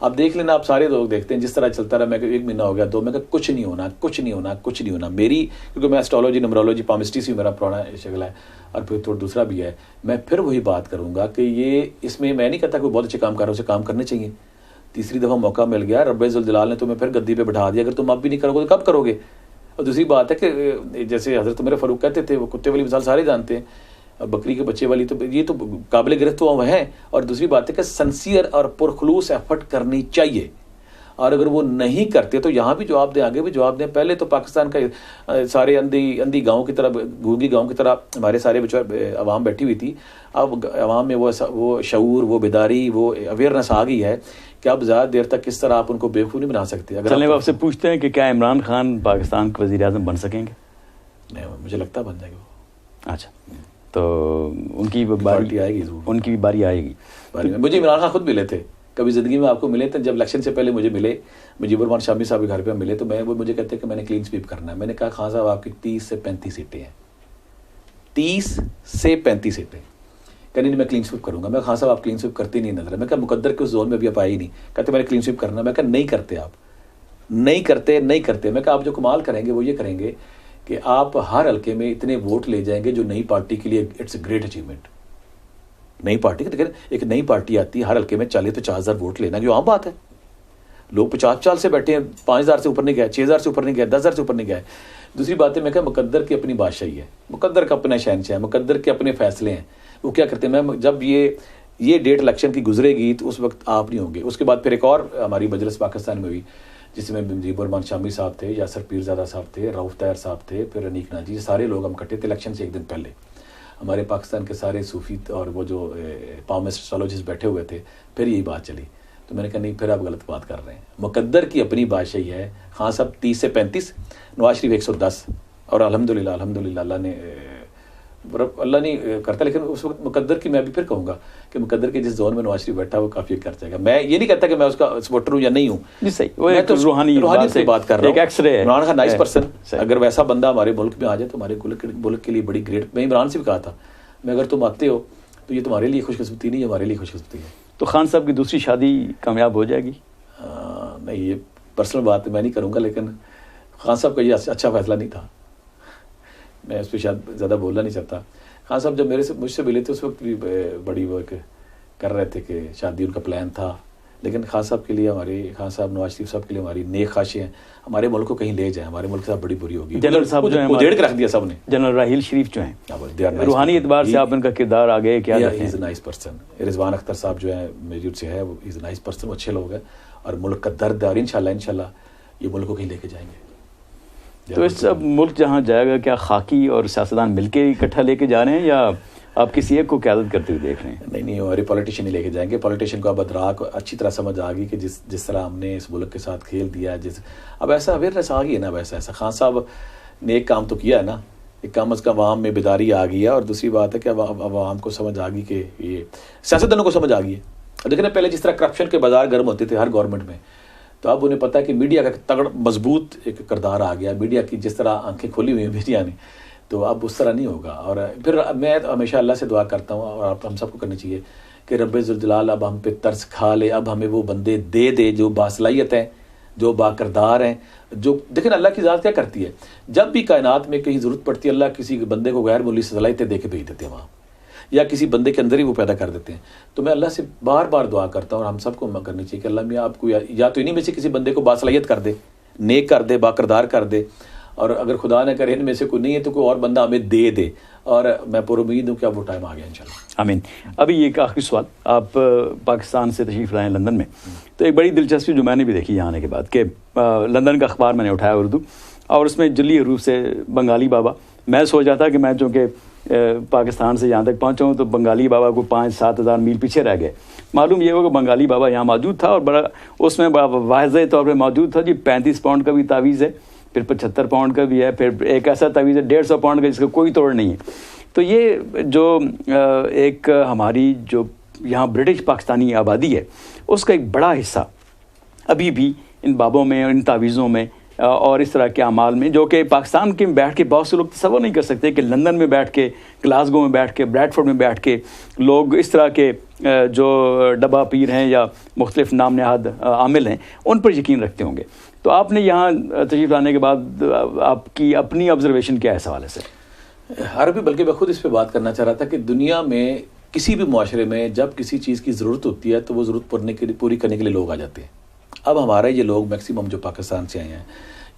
اب دیکھ لینا، آپ سارے لوگ دیکھتے ہیں جس طرح چلتا رہا، میں 1 مہینہ ہو گیا 2، میں کہا کچھ نہیں ہونا، کچھ نہیں ہونا، کچھ نہیں ہونا۔ میری کیونکہ میں اسٹرالوجی، نمرولوجی، پامسٹری سے میرا پرانا شغل ہے، اور پھر تھوڑا دوسرا بھی ہے، میں پھر وہی بات کروں گا کہ یہ اس میں نہیں کہتا کہ بہت اچھے کام کر رہا ہے، اسے کام کرنے چاہیے۔ تیسری دفعہ موقع مل گیا، رب ذوالجلال نے تمہیں پھر گدی پہ بٹھا دیا، اگر تم اب بھی نہیں کرو گے تو کب کرو گے؟ اور دوسری بات ہے کہ جیسے حضرت عمر فاروق کہتے تھے، وہ کتے والی مثال سارے جانتے ہیں، بکری کے بچے والی، تو یہ تو قابل گرفت وہ ہیں۔ اور دوسری بات ہے کہ سنسیئر اور پرخلوص ایفرٹ کرنی چاہیے، اور اگر وہ نہیں کرتے تو یہاں بھی جواب دیں، آگے بھی جواب دیں۔ پہلے تو پاکستان کا سارے اندھی گاؤں کی طرح، گونگی گاؤں کی طرح ہمارے سارے عوام بیٹھی ہوئی تھی، اب عوام میں وہ شعور، وہ بیداری، وہ اویئرنیس آ گئی ہے کہ اب زیادہ دیر تک کس طرح آپ ان کو بے وقوف نہیں بنا سکتے۔ اگر چلیں آپ سے پوچھتے ہیں کہ کیا عمران خان پاکستان کے وزیر اعظم بن سکیں گے؟ نہیں، مجھے لگتا ہے بن جائے گا وہ۔ اچھا، تو ان کی باری آئے گی، ان کی بھی باری آئے گی۔ مجھے عمران خان خود ملے تھے، کبھی زندگی میں آپ کو ملے تھے، جب الیکشن سے پہلے مجھے ملے، مجیب الرحمان شامی صاحب کے گھر پہ ملے، تو وہ مجھے کہتے ہیں کہ میں نے کلین سویپ کرنا ہے۔ میں نے کہا خان صاحب آپ کی 30 سے 35 سیٹیں ہیں، 30 سے 35 سیٹیں، کہنے نہیں میں کلین سویپ کروں گا۔ میں خان صاحب آپ کلین سویپ کرتے نہیں نظر، میں کہا مقدر کے اس زون میں بھی آپ آئے ہی نہیں، کہتے میں نے کلین سویپ کرنا۔ میں کہا نہیں کرتے، آپ نہیں کرتے۔ میں کہا آپ جو کمال کریں گے وہ یہ کریں گے کہ آپ ہر حلقے میں اتنے ووٹ لے جائیں گے جو نئی پارٹی کے لیے اٹس اے گریٹ اچیومنٹ۔ نئی پارٹی لیکن ایک نئی پارٹی آتی ہے، ہر حلقے میں 40-50 ہزار ووٹ لینا جو عام بات ہے، لوگ 50 سال سے بیٹھے ہیں، 5,000 سے اوپر نہیں گئے، 6,000 سے اوپر نہیں گئے، 10,000 سے اوپر نہیں گئے۔ دوسری بات ہے، میں کہا مقدر کی اپنی بادشاہی ہے، مقدر کا اپنا شہنشاہ ہے، مقدر کے اپنے فیصلے ہیں، وہ کیا کرتے ہیں۔ میں جب یہ ڈیٹ الیکشن کی گزرے گی تو اس وقت آپ نہیں ہوں گے۔ اس کے بعد پھر ایک اور ہماری مجلس پاکستان میں ہوئی جس میں مجیب الرحمان شامی صاحب تھے، یاسر پیرزادہ صاحب تھے، رؤف طاہر صاحب تھے، پھر انیک ناجی، سارے لوگ ہم اکٹھے تھے الیکشن سے ایک دن پہلے۔ ہمارے پاکستان کے سارے صوفی اور وہ جو پامسٹ اسٹرالوجسٹ بیٹھے ہوئے تھے، پھر یہی بات چلی، تو میں نے کہا نہیں، پھر آپ غلط بات کر رہے ہیں۔ مقدر کی اپنی بادشاہی ہے، خان صاحب 30 سے 35، نواز شریف 110، اور الحمدللہ اللہ نہیں کرتا، لیکن اس وقت مقدر کی میں بھی پھر کہوں گا کہ مقدر کے جس زون میں نواز شریف بیٹھا وہ کافی کر جائے گا۔ میں یہ نہیں کہتا کہ میں اس کا سپورٹر ہوں یا نہیں ہوں، جی صحیح، وہ ایک روحانی سے بات کر رہا ہوں، ایک ایکس رے ہے۔ عمران خان نائس پرسن، اگر ویسا بندہ ہمارے ملک میں آ جائے تو ہمارے ملک کے لیے بڑی گریٹ۔ میں عمران سے بھی کہا تھا، میں اگر تم آتے ہو تو یہ تمہارے لیے خوش قسمتی نہیں، ہمارے لیے خوش قسمتی ہے۔ تو خان صاحب کی دوسری شادی کامیاب ہو جائے گی؟ نہیں، یہ پرسنل بات میں نہیں کروں گا، لیکن خان صاحب کا یہ اچھا فیصلہ نہیں تھا، میں اس پہ شاید زیادہ بولنا نہیں چاہتا۔ خان صاحب جب مجھ سے ملے تھے اس وقت بھی بڑی وہ کر رہے تھے کہ شادی ان کا پلان تھا، لیکن خان صاحب کے لیے، ہمارے خان صاحب نواز شریف صاحب کے لیے ہماری نیک خواہشیں ہیں، ہمارے ملک کو کہیں لے جائیں، ہمارے ملک کے ساتھ بڑی بری ہوگی۔ جنرل صاحب جو ہیں ادھیڑ کے رکھ دیا سب نے، جنرل راحیل شریف جو ہیں، روحانی اعتبار سے آپ ان کا کردار آگے کیا دیکھتے ہیں؟ Nice person. رضوان اختر صاحب جو ہیں میجور سے ہے، وہ از نائس پرسن، وہ اچھے لوگ ہیں، اور ملک کا درد ہے، اور انشاءاللہ یہ ملک کو کہیں لے کے جائیں گے۔ تو اس اب ملک جہاں جائے گا، کیا خاکی اور سیاستدان مل کے اکٹھا لے کے جا رہے ہیں یا آپ کسی ایک کو قیادت کرتے ہوئے دیکھ رہے ہیں؟ نہیں، ہمارے پولیٹیشین ہی لے کے جائیں گے۔ پولیٹیشین کو اب ادراک اچھی طرح سمجھ آ گئی کہ جس طرح ہم نے اس ملک کے ساتھ کھیل دیا ہے، اب ایسا اویئرنیس آ گئی ہے نا، ایسا خان صاحب نے ایک کام تو کیا ہے نا کم از کم عوام میں بیداری آ گئی ہے, اور دوسری بات ہے کہ عوام کو سمجھ آ گئی کہ یہ سیاستدانوں کو سمجھ آ گئی ہے. دیکھیں نا پہلے جس طرح کرپشن کے بازار گرم ہوتے تھے ہر گورنمنٹ میں, تو اب انہیں پتہ ہے کہ میڈیا کا تگڑ مضبوط ایک کردار آ گیا, میڈیا کی جس طرح آنکھیں کھولی ہوئی ہیں میڈیا نے, تو اب اس طرح نہیں ہوگا. اور پھر میں ہمیشہ اللہ سے دعا کرتا ہوں, اور ہم سب کو کرنی چاہیے کہ رب ذوالجلال اب ہم پہ ترس کھا لے, اب ہمیں وہ بندے دے جو باصلاحیت ہیں, جو باکردار ہیں, جو دیکھیں اللہ کی ذات کیا کرتی ہے, جب بھی کائنات میں کہیں ضرورت پڑتی ہے اللہ کسی بندے کو غیر معمولی صلاحیتیں دے کے بھیج دیتے ہیں وہاں, یا کسی بندے کے اندر ہی وہ پیدا کر دیتے ہیں. تو میں اللہ سے بار بار دعا کرتا ہوں, اور ہم سب کو کرنی چاہیے کہ اللہ میاں آپ کو یا تو انہیں میں سے کسی بندے کو باصلاحیت کر دے, نیک کر دے, باکردار کر دے, اور اگر خدا نہ کرے ان میں سے کوئی نہیں ہے تو کوئی اور بندہ ہمیں دے. اور میں پر امید ہوں کہ اب وہ ٹائم آ گیا انشاءاللہ. آمین. ابھی ایک آخری سوال, آپ پاکستان سے تشریف لائے لندن میں, تو ایک بڑی دلچسپی جو میں نے بھی دیکھی یہاں آنے کے بعد کہ لندن کا اخبار میں نے اٹھایا اردو, اور اس میں جلی حروف سے بنگالی بابا. میں سوچ رہا تھا کہ میں چونکہ پاکستان سے یہاں تک پہنچا ہوں تو بنگالی بابا کو 5-7 ہزار میل پیچھے رہ گئے. معلوم یہ ہو کہ بنگالی بابا یہاں موجود تھا, اور بڑا اس میں بڑا واضح طور پہ موجود تھا. جی 35 پاؤنڈ کا بھی تعویذ ہے, پھر 75 پاؤنڈ کا بھی ہے, پھر ایک ایسا تعویذ ہے 150 پاؤنڈ کا جس کا کوئی توڑ نہیں ہے. تو یہ جو ایک ہماری جو یہاں برٹش پاکستانی آبادی ہے اس کا ایک بڑا حصہ ابھی بھی ان بابوں میں, ان تعویذوں میں اور اس طرح کے اعمال میں, جو کہ پاکستان کے بیٹھ کے بہت سے لوگ تصور نہیں کر سکتے کہ لندن میں بیٹھ کے, گلاسگو میں بیٹھ کے, بریڈ فورڈ میں بیٹھ کے لوگ اس طرح کے جو ڈبا پیر ہیں یا مختلف نام نہاد عامل ہیں ان پر یقین رکھتے ہوں گے. تو آپ نے یہاں تشریف لانے کے بعد آپ کی اپنی آبزرویشن کیا ہے اس حوالے سے؟ عربی بلکہ میں خود اس پہ بات کرنا چاہ رہا تھا کہ دنیا میں کسی بھی معاشرے میں جب کسی چیز کی ضرورت ہوتی ہے تو وہ ضرورت پوری کرنے کے لیے لوگ آ جاتے ہیں. اب ہمارے یہ لوگ میکسیمم جو پاکستان سے آئے ہیں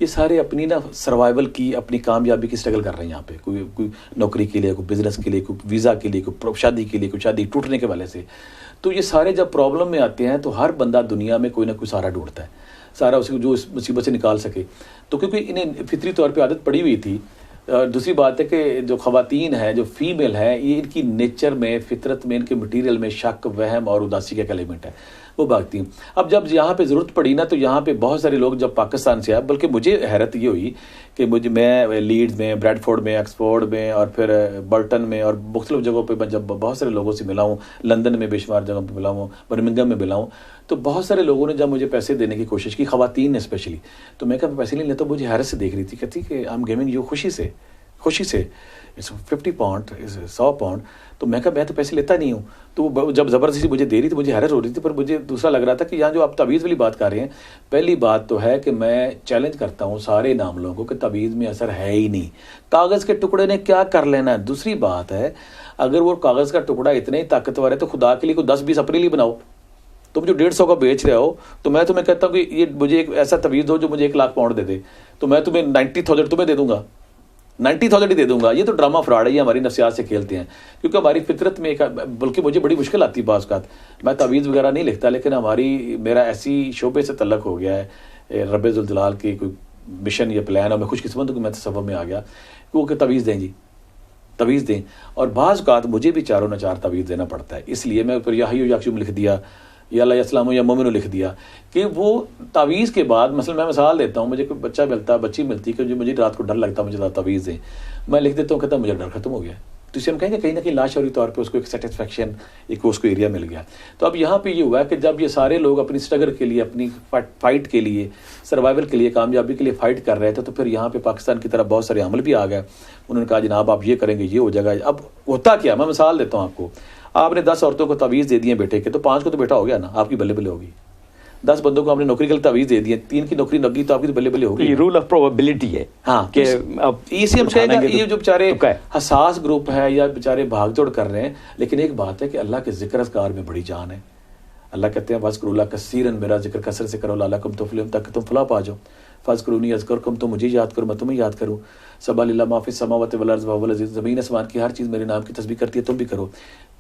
یہ سارے اپنی سروائیول کی, اپنی کامیابی کی اسٹرگل کر رہے ہیں یہاں پہ, کوئی نوکری کے لیے, کوئی بزنس کے لیے, کوئی ویزا کے لیے, کوئی شادی کے لیے, کوئی شادی ٹوٹنے کے والے سے. تو یہ سارے جب پرابلم میں آتے ہیں تو ہر بندہ دنیا میں کوئی نہ کوئی سہارا ڈھونڈتا ہے, سارا اس کو جو اس مصیبت سے نکال سکے. تو کیونکہ انہیں فطری طور پہ عادت پڑی ہوئی تھی. دوسری بات ہے کہ جو خواتین ہیں, جو فیمیل ہیں, یہ ان کی نیچر میں, فطرت میں, ان کے مٹیریل میں شک, وہم اور اداسی کا ایک ایلیمنٹ ہے, وہ بھاگتی ہیں. اب جب یہاں پہ ضرورت پڑی نا تو یہاں پہ بہت سارے لوگ جب پاکستان سے آئے, بلکہ مجھے حیرت یہ ہوئی کہ میں لیڈز میں, بریڈ فورڈ میں, آکسفورڈ میں, اور پھر برٹن میں اور مختلف جگہوں پہ جب بہت سارے لوگوں سے ملا ہوں, لندن میں بے شمار جگہوں پہ ملا ہوں, برمنگھم میں ملا ہوں, تو بہت سارے لوگوں نے جب مجھے پیسے دینے کی کوشش کی, خواتین نے اسپیشلی, تو میں کہا پیسے نہیں لیتا. مجھے حیرت سے دیکھ رہی تھی, کہتی کہ آئی ایم گیونگ یو, خوشی سے 50 پاؤنڈ 100 پاؤنڈ. تو میں کہا میں تو پیسے لیتا نہیں ہوں. تو وہ جب زبردستی مجھے دے رہی تھی مجھے حیرت ہو رہی تھی, پر مجھے دوسرا لگ رہا تھا کہ یہاں جو آپ تعویذ والی بات کر رہے ہیں, پہلی بات تو ہے کہ میں چیلنج کرتا ہوں سارے ناملوں کو کہ تعویذ میں اثر ہے ہی نہیں, کاغذ کے ٹکڑے نے کیا کر لینا ہے. دوسری بات ہے اگر وہ کاغذ کا ٹکڑا اتنا ہی طاقتور ہے تو خدا کے لیے کوئی 10-20 اپنے لیے بناؤ. تم جو 150 کا بیچ رہے ہو, تو میں تمہیں کہتا ہوں کہ یہ مجھے ایک ایسا تعویذ دو جو مجھے 1 لاکھ پاؤنڈ دے دے, تو میں تمہیں 90,000 تمہیں دے دوں گا, 90,000 ہی دے دوں گا. یہ تو ڈرامہ فراڈ ہے, یہ ہماری نفسیات سے کھیلتے ہیں, کیونکہ ہماری فطرت میں بلکہ مجھے بڑی مشکل آتی ہے بعض اوقات. میں تعویذ وغیرہ نہیں لکھتا, لیکن میرا ایسی شعبے سے تعلق ہو گیا ہے رب ذوالجلال کی کوئی مشن یا پلان, اور میں خوش قسمت ہوں کہ میں تصور میں آ گیا کہ تعویذ دیں جی, تعویذ دیں. اور بعض اوقات مجھے بھی 4 و 4 تعویذ دینا پڑتا ہے, اس لیے میں پھر یا حی و یا قیوم لکھ دیا, یا اللہ یا السلام یا مومن لکھ دیا, کہ وہ تعویذ کے بعد مثلا میں مثال دیتا ہوں, مجھے کوئی بچہ ملتا, بچی ملتی کہ مجھے رات کو ڈر لگتا, مجھے تعویذ دیں, میں لکھ دیتا ہوں, کہتا مجھے ڈر ختم ہو گیا. تو اسے ہم کہیں گے کہیں نہ کہیں لاشعوری طور پہ اس کو ایک سیٹسفیکشن, ایک اس کو ایریا مل گیا. تو اب یہاں پہ یہ ہوا کہ جب یہ سارے لوگ اپنی اسٹرگل کے لیے, اپنی فائٹ کے لیے, سروائیول کے لیے, کامیابی کے لیے فائٹ کر رہے تھے, تو پھر یہاں پہ پاکستان کی طرف بہت سارے عمل بھی آ گئے. انہوں نے کہا جناب آپ یہ کریں گے یہ ہو جائے گا. اب ہوتا کیا, میں مثال دیتا ہوں آپ کو, آپ نے 10 عورتوں کو تعویذ دے دیے بیٹے کے, تو 5 کو تو بیٹا ہو گیا نا, آپ کی بلے بلے ہوگی. 10 بندوں کو آپ نے نوکری کے لیے تعویذ دے دیے, 3 کی نوکری لگی تو آپ کی تو بلے بلے ہوگی. یہ رول آف پروبیبلٹی ہے. ہاں, کہ اسی ہم کہیں گے یہ جو بیچارے حساس گروپ ہے یا بیچارے بھاگ دوڑ کر رہے ہیں, لیکن ایک بات ہے کہ اللہ کے ذکر اذکار میں بڑی جان ہے. اللہ کہتے ہیں فذکروا اللہ کثیرا, میرا ذکر کثرت سے کرو لعلکم تفلحون, تاکہ تم فلاح پا جاؤ. فاذکرونی اذکرکم, تم مجھے یاد کرو میں تمہیں یاد کروں. سبح للہ ما فی السماوات والارض وهو العزیز, زمین آسمان کی ہر چیز میرے نام کی تسبیح کرتی ہے, تم بھی کرو.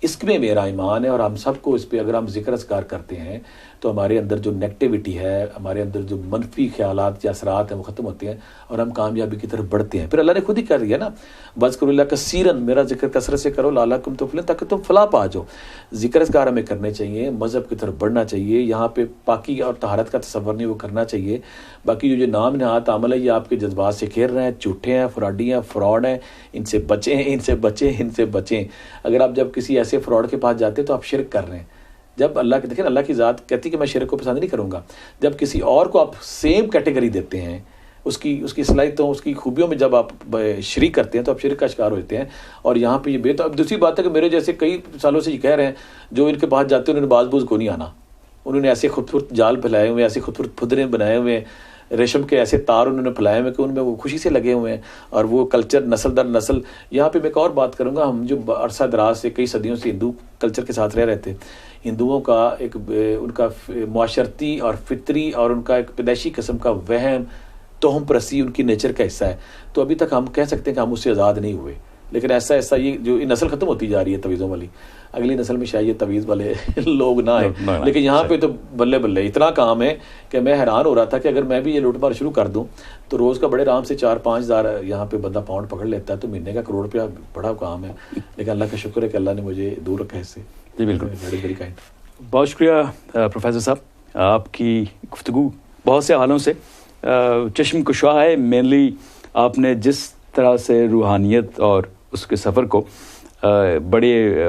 اس میں میرا ایمان ہے, اور ہم سب کو اس پہ اگر ہم ذکر اذکار کرتے ہیں تو ہمارے اندر جو نیگیٹیوٹی ہے, ہمارے اندر جو منفی خیالات یا اثرات ہیں وہ ختم ہوتے ہیں, اور ہم کامیابی کی طرف بڑھتے ہیں. پھر اللہ نے خود ہی کہہ دیا نا, وَاذْكُرُوا اللَّهَ كَثِيرًا, میرا ذکر کثرت سے کرو لعلکم تفلحون, تاکہ تم فلاح پا جاؤ. ذکر اذکار ہمیں کرنے چاہیے, مذہب کی طرف بڑھنا چاہیے, یہاں پہ پاکی اور طہارت کا تصور نہیں وہ کرنا چاہیے. باقی جو نام نہاد عمل ہے یہ آپ کے جذبات سے کھیل رہے ہیں, جھوٹے ہیں, فراڈی ہیں, فراڈ ہیں, ان سے بچیں, ان سے بچیں, ان سے بچیں. اگر آپ جب کسی ایسے فراڈ کے پاس جاتے ہیں تو آپ شرک کر رہے ہیں. جب اللہ کے دیکھیں اللہ کی ذات کہتی کہ میں شرک کو پسند نہیں کروں گا. جب کسی اور کو آپ سیم کیٹیگری دیتے ہیں, اس کی صلاحیتوں, اس کی خوبیوں میں جب آپ شریک کرتے ہیں تو آپ شرک کا شکار ہوتے ہیں. اور یہاں پہ یہ اب دوسری بات ہے کہ میرے جیسے کئی سالوں سے یہ کہہ رہے ہیں جو ان کے پاس جاتے ہیں انہوں نے باز بوز کو نہیں آنا. انہوں نے ایسے خودفرد جال پھیلائے ہوئے ہیں, ایسے خودفرد پھدرے بنائے ہوئے ہیں, ریشم کے ایسے تار انہوں نے پھیلائے ہوئے کہ ان میں وہ خوشی سے لگے ہوئے ہیں, اور وہ کلچر نسل در نسل. یہاں پہ میں ایک اور بات کروں گا, ہم جو عرصہ دراز سے کئی صدیوں سے ہندو کلچر کے ساتھ رہ رہے تھے, ہندوؤں کا ایک ان کا معاشرتی اور فطری اور ان کا ایک پیدائشی قسم کا وہم, توہم پرستی ان کی نیچر کا حصہ ہے. تو ابھی تک ہم کہہ سکتے ہیں کہ ہم اس سے آزاد نہیں ہوئے. لیکن ایسا یہ جو نسل ختم ہوتی جا رہی ہے تویزوں والی, اگلی نسل میں شاید یہ تویز والے لوگ نہ آئے. لیکن یہاں پہ تو بلے بلے اتنا کام ہے کہ میں حیران ہو رہا تھا کہ اگر میں بھی یہ لوٹ مار شروع کر دوں تو روز کا بڑے آرام سے 4-5 ہزار یہاں پہ بندہ پاؤنڈ پکڑ لیتا ہے, تو مہینے کا 1 کروڑ روپیہ بڑا کام ہے. لیکن اللہ کا شکر ہے کہ اللہ نے مجھے دور رکھا ہے اس سے. جی بالکل, ویری ویری کائنڈ. بہت شکریہ پروفیسر صاحب, آپ کی گفتگو بہت سے حالوں سے چشم کشا ہے. مینلی آپ نے جس طرح سے روحانیت اور اس کے سفر کو بڑے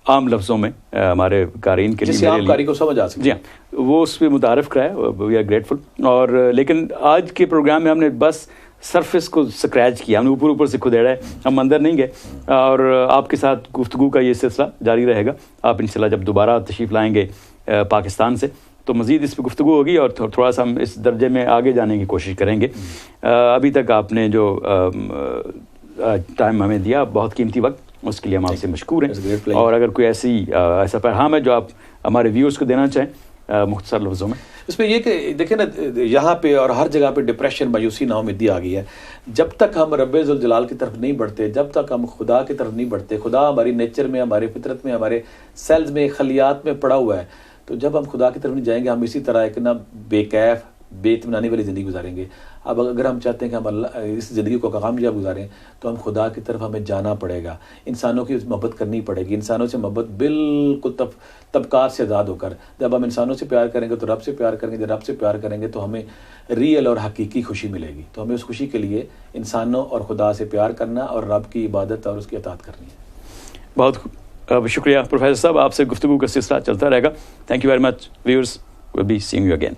عام لفظوں میں ہمارے قارئین کے لیے, جس سے عام قاری کو سمجھ آ سکے, جی ہاں, وہ اس پہ متعارف کرایا, وی آر گریٹفل. اور لیکن آج کے پروگرام میں ہم نے بس سرفس کو سکریچ کیا, ہم نے اوپر سے کھدیڑا ہے, ہم اندر نہیں گئے. اور آپ کے ساتھ گفتگو کا یہ سلسلہ جاری رہے گا. آپ انشاءاللہ جب دوبارہ تشریف لائیں گے پاکستان سے تو مزید اس پہ گفتگو ہوگی, اور تھوڑا سا ہم اس درجے میں آگے جانے کی کوشش کریں گے. ابھی تک آپ نے جو ٹائم ہمیں دیا, بہت قیمتی وقت, اس کے لیے ہم آپ سے مشکور ہیں. اور اگر کوئی ایسا پیغام ہے جو آپ ہمارے ویورز کو دینا چاہیں مختصر لفظوں میں. اس میں یہ کہ دیکھیں نا, یہاں پہ اور ہر جگہ پہ ڈپریشن, مایوسی, ناامیدی آ گئی ہے. جب تک ہم رب ذوالجلال کی طرف نہیں بڑھتے, جب تک ہم خدا کی طرف نہیں بڑھتے, خدا ہماری نیچر میں, ہماری فطرت میں, ہمارے سیلز میں, خلیات میں پڑا ہوا ہے, تو جب ہم خدا کی طرف نہیں جائیں گے ہم اسی طرح ایک نا بے کیف, بے اطمینانی والی زندگی گزاریں گے. اب اگر ہم چاہتے ہیں کہ ہم اللہ اس زندگی کو کامیاب گزاریں تو ہم خدا کی طرف ہمیں جانا پڑے گا, انسانوں کی محبت کرنی پڑے گی, انسانوں سے محبت بالکل طبقات سے آزاد ہو کر. جب ہم انسانوں سے پیار کریں گے تو رب سے پیار کریں گے, جب رب سے پیار کریں گے تو ہمیں ریئل اور حقیقی خوشی ملے گی. تو ہمیں اس خوشی کے لیے انسانوں اور خدا سے پیار کرنا اور رب کی عبادت اور اس کی اطاعت کرنی ہے. بہت شکریہ پروفیسر صاحب, آپ سے گفتگو کا سلسلہ چلتا رہے گا. Thank you very much viewers, we'll be seeing you again.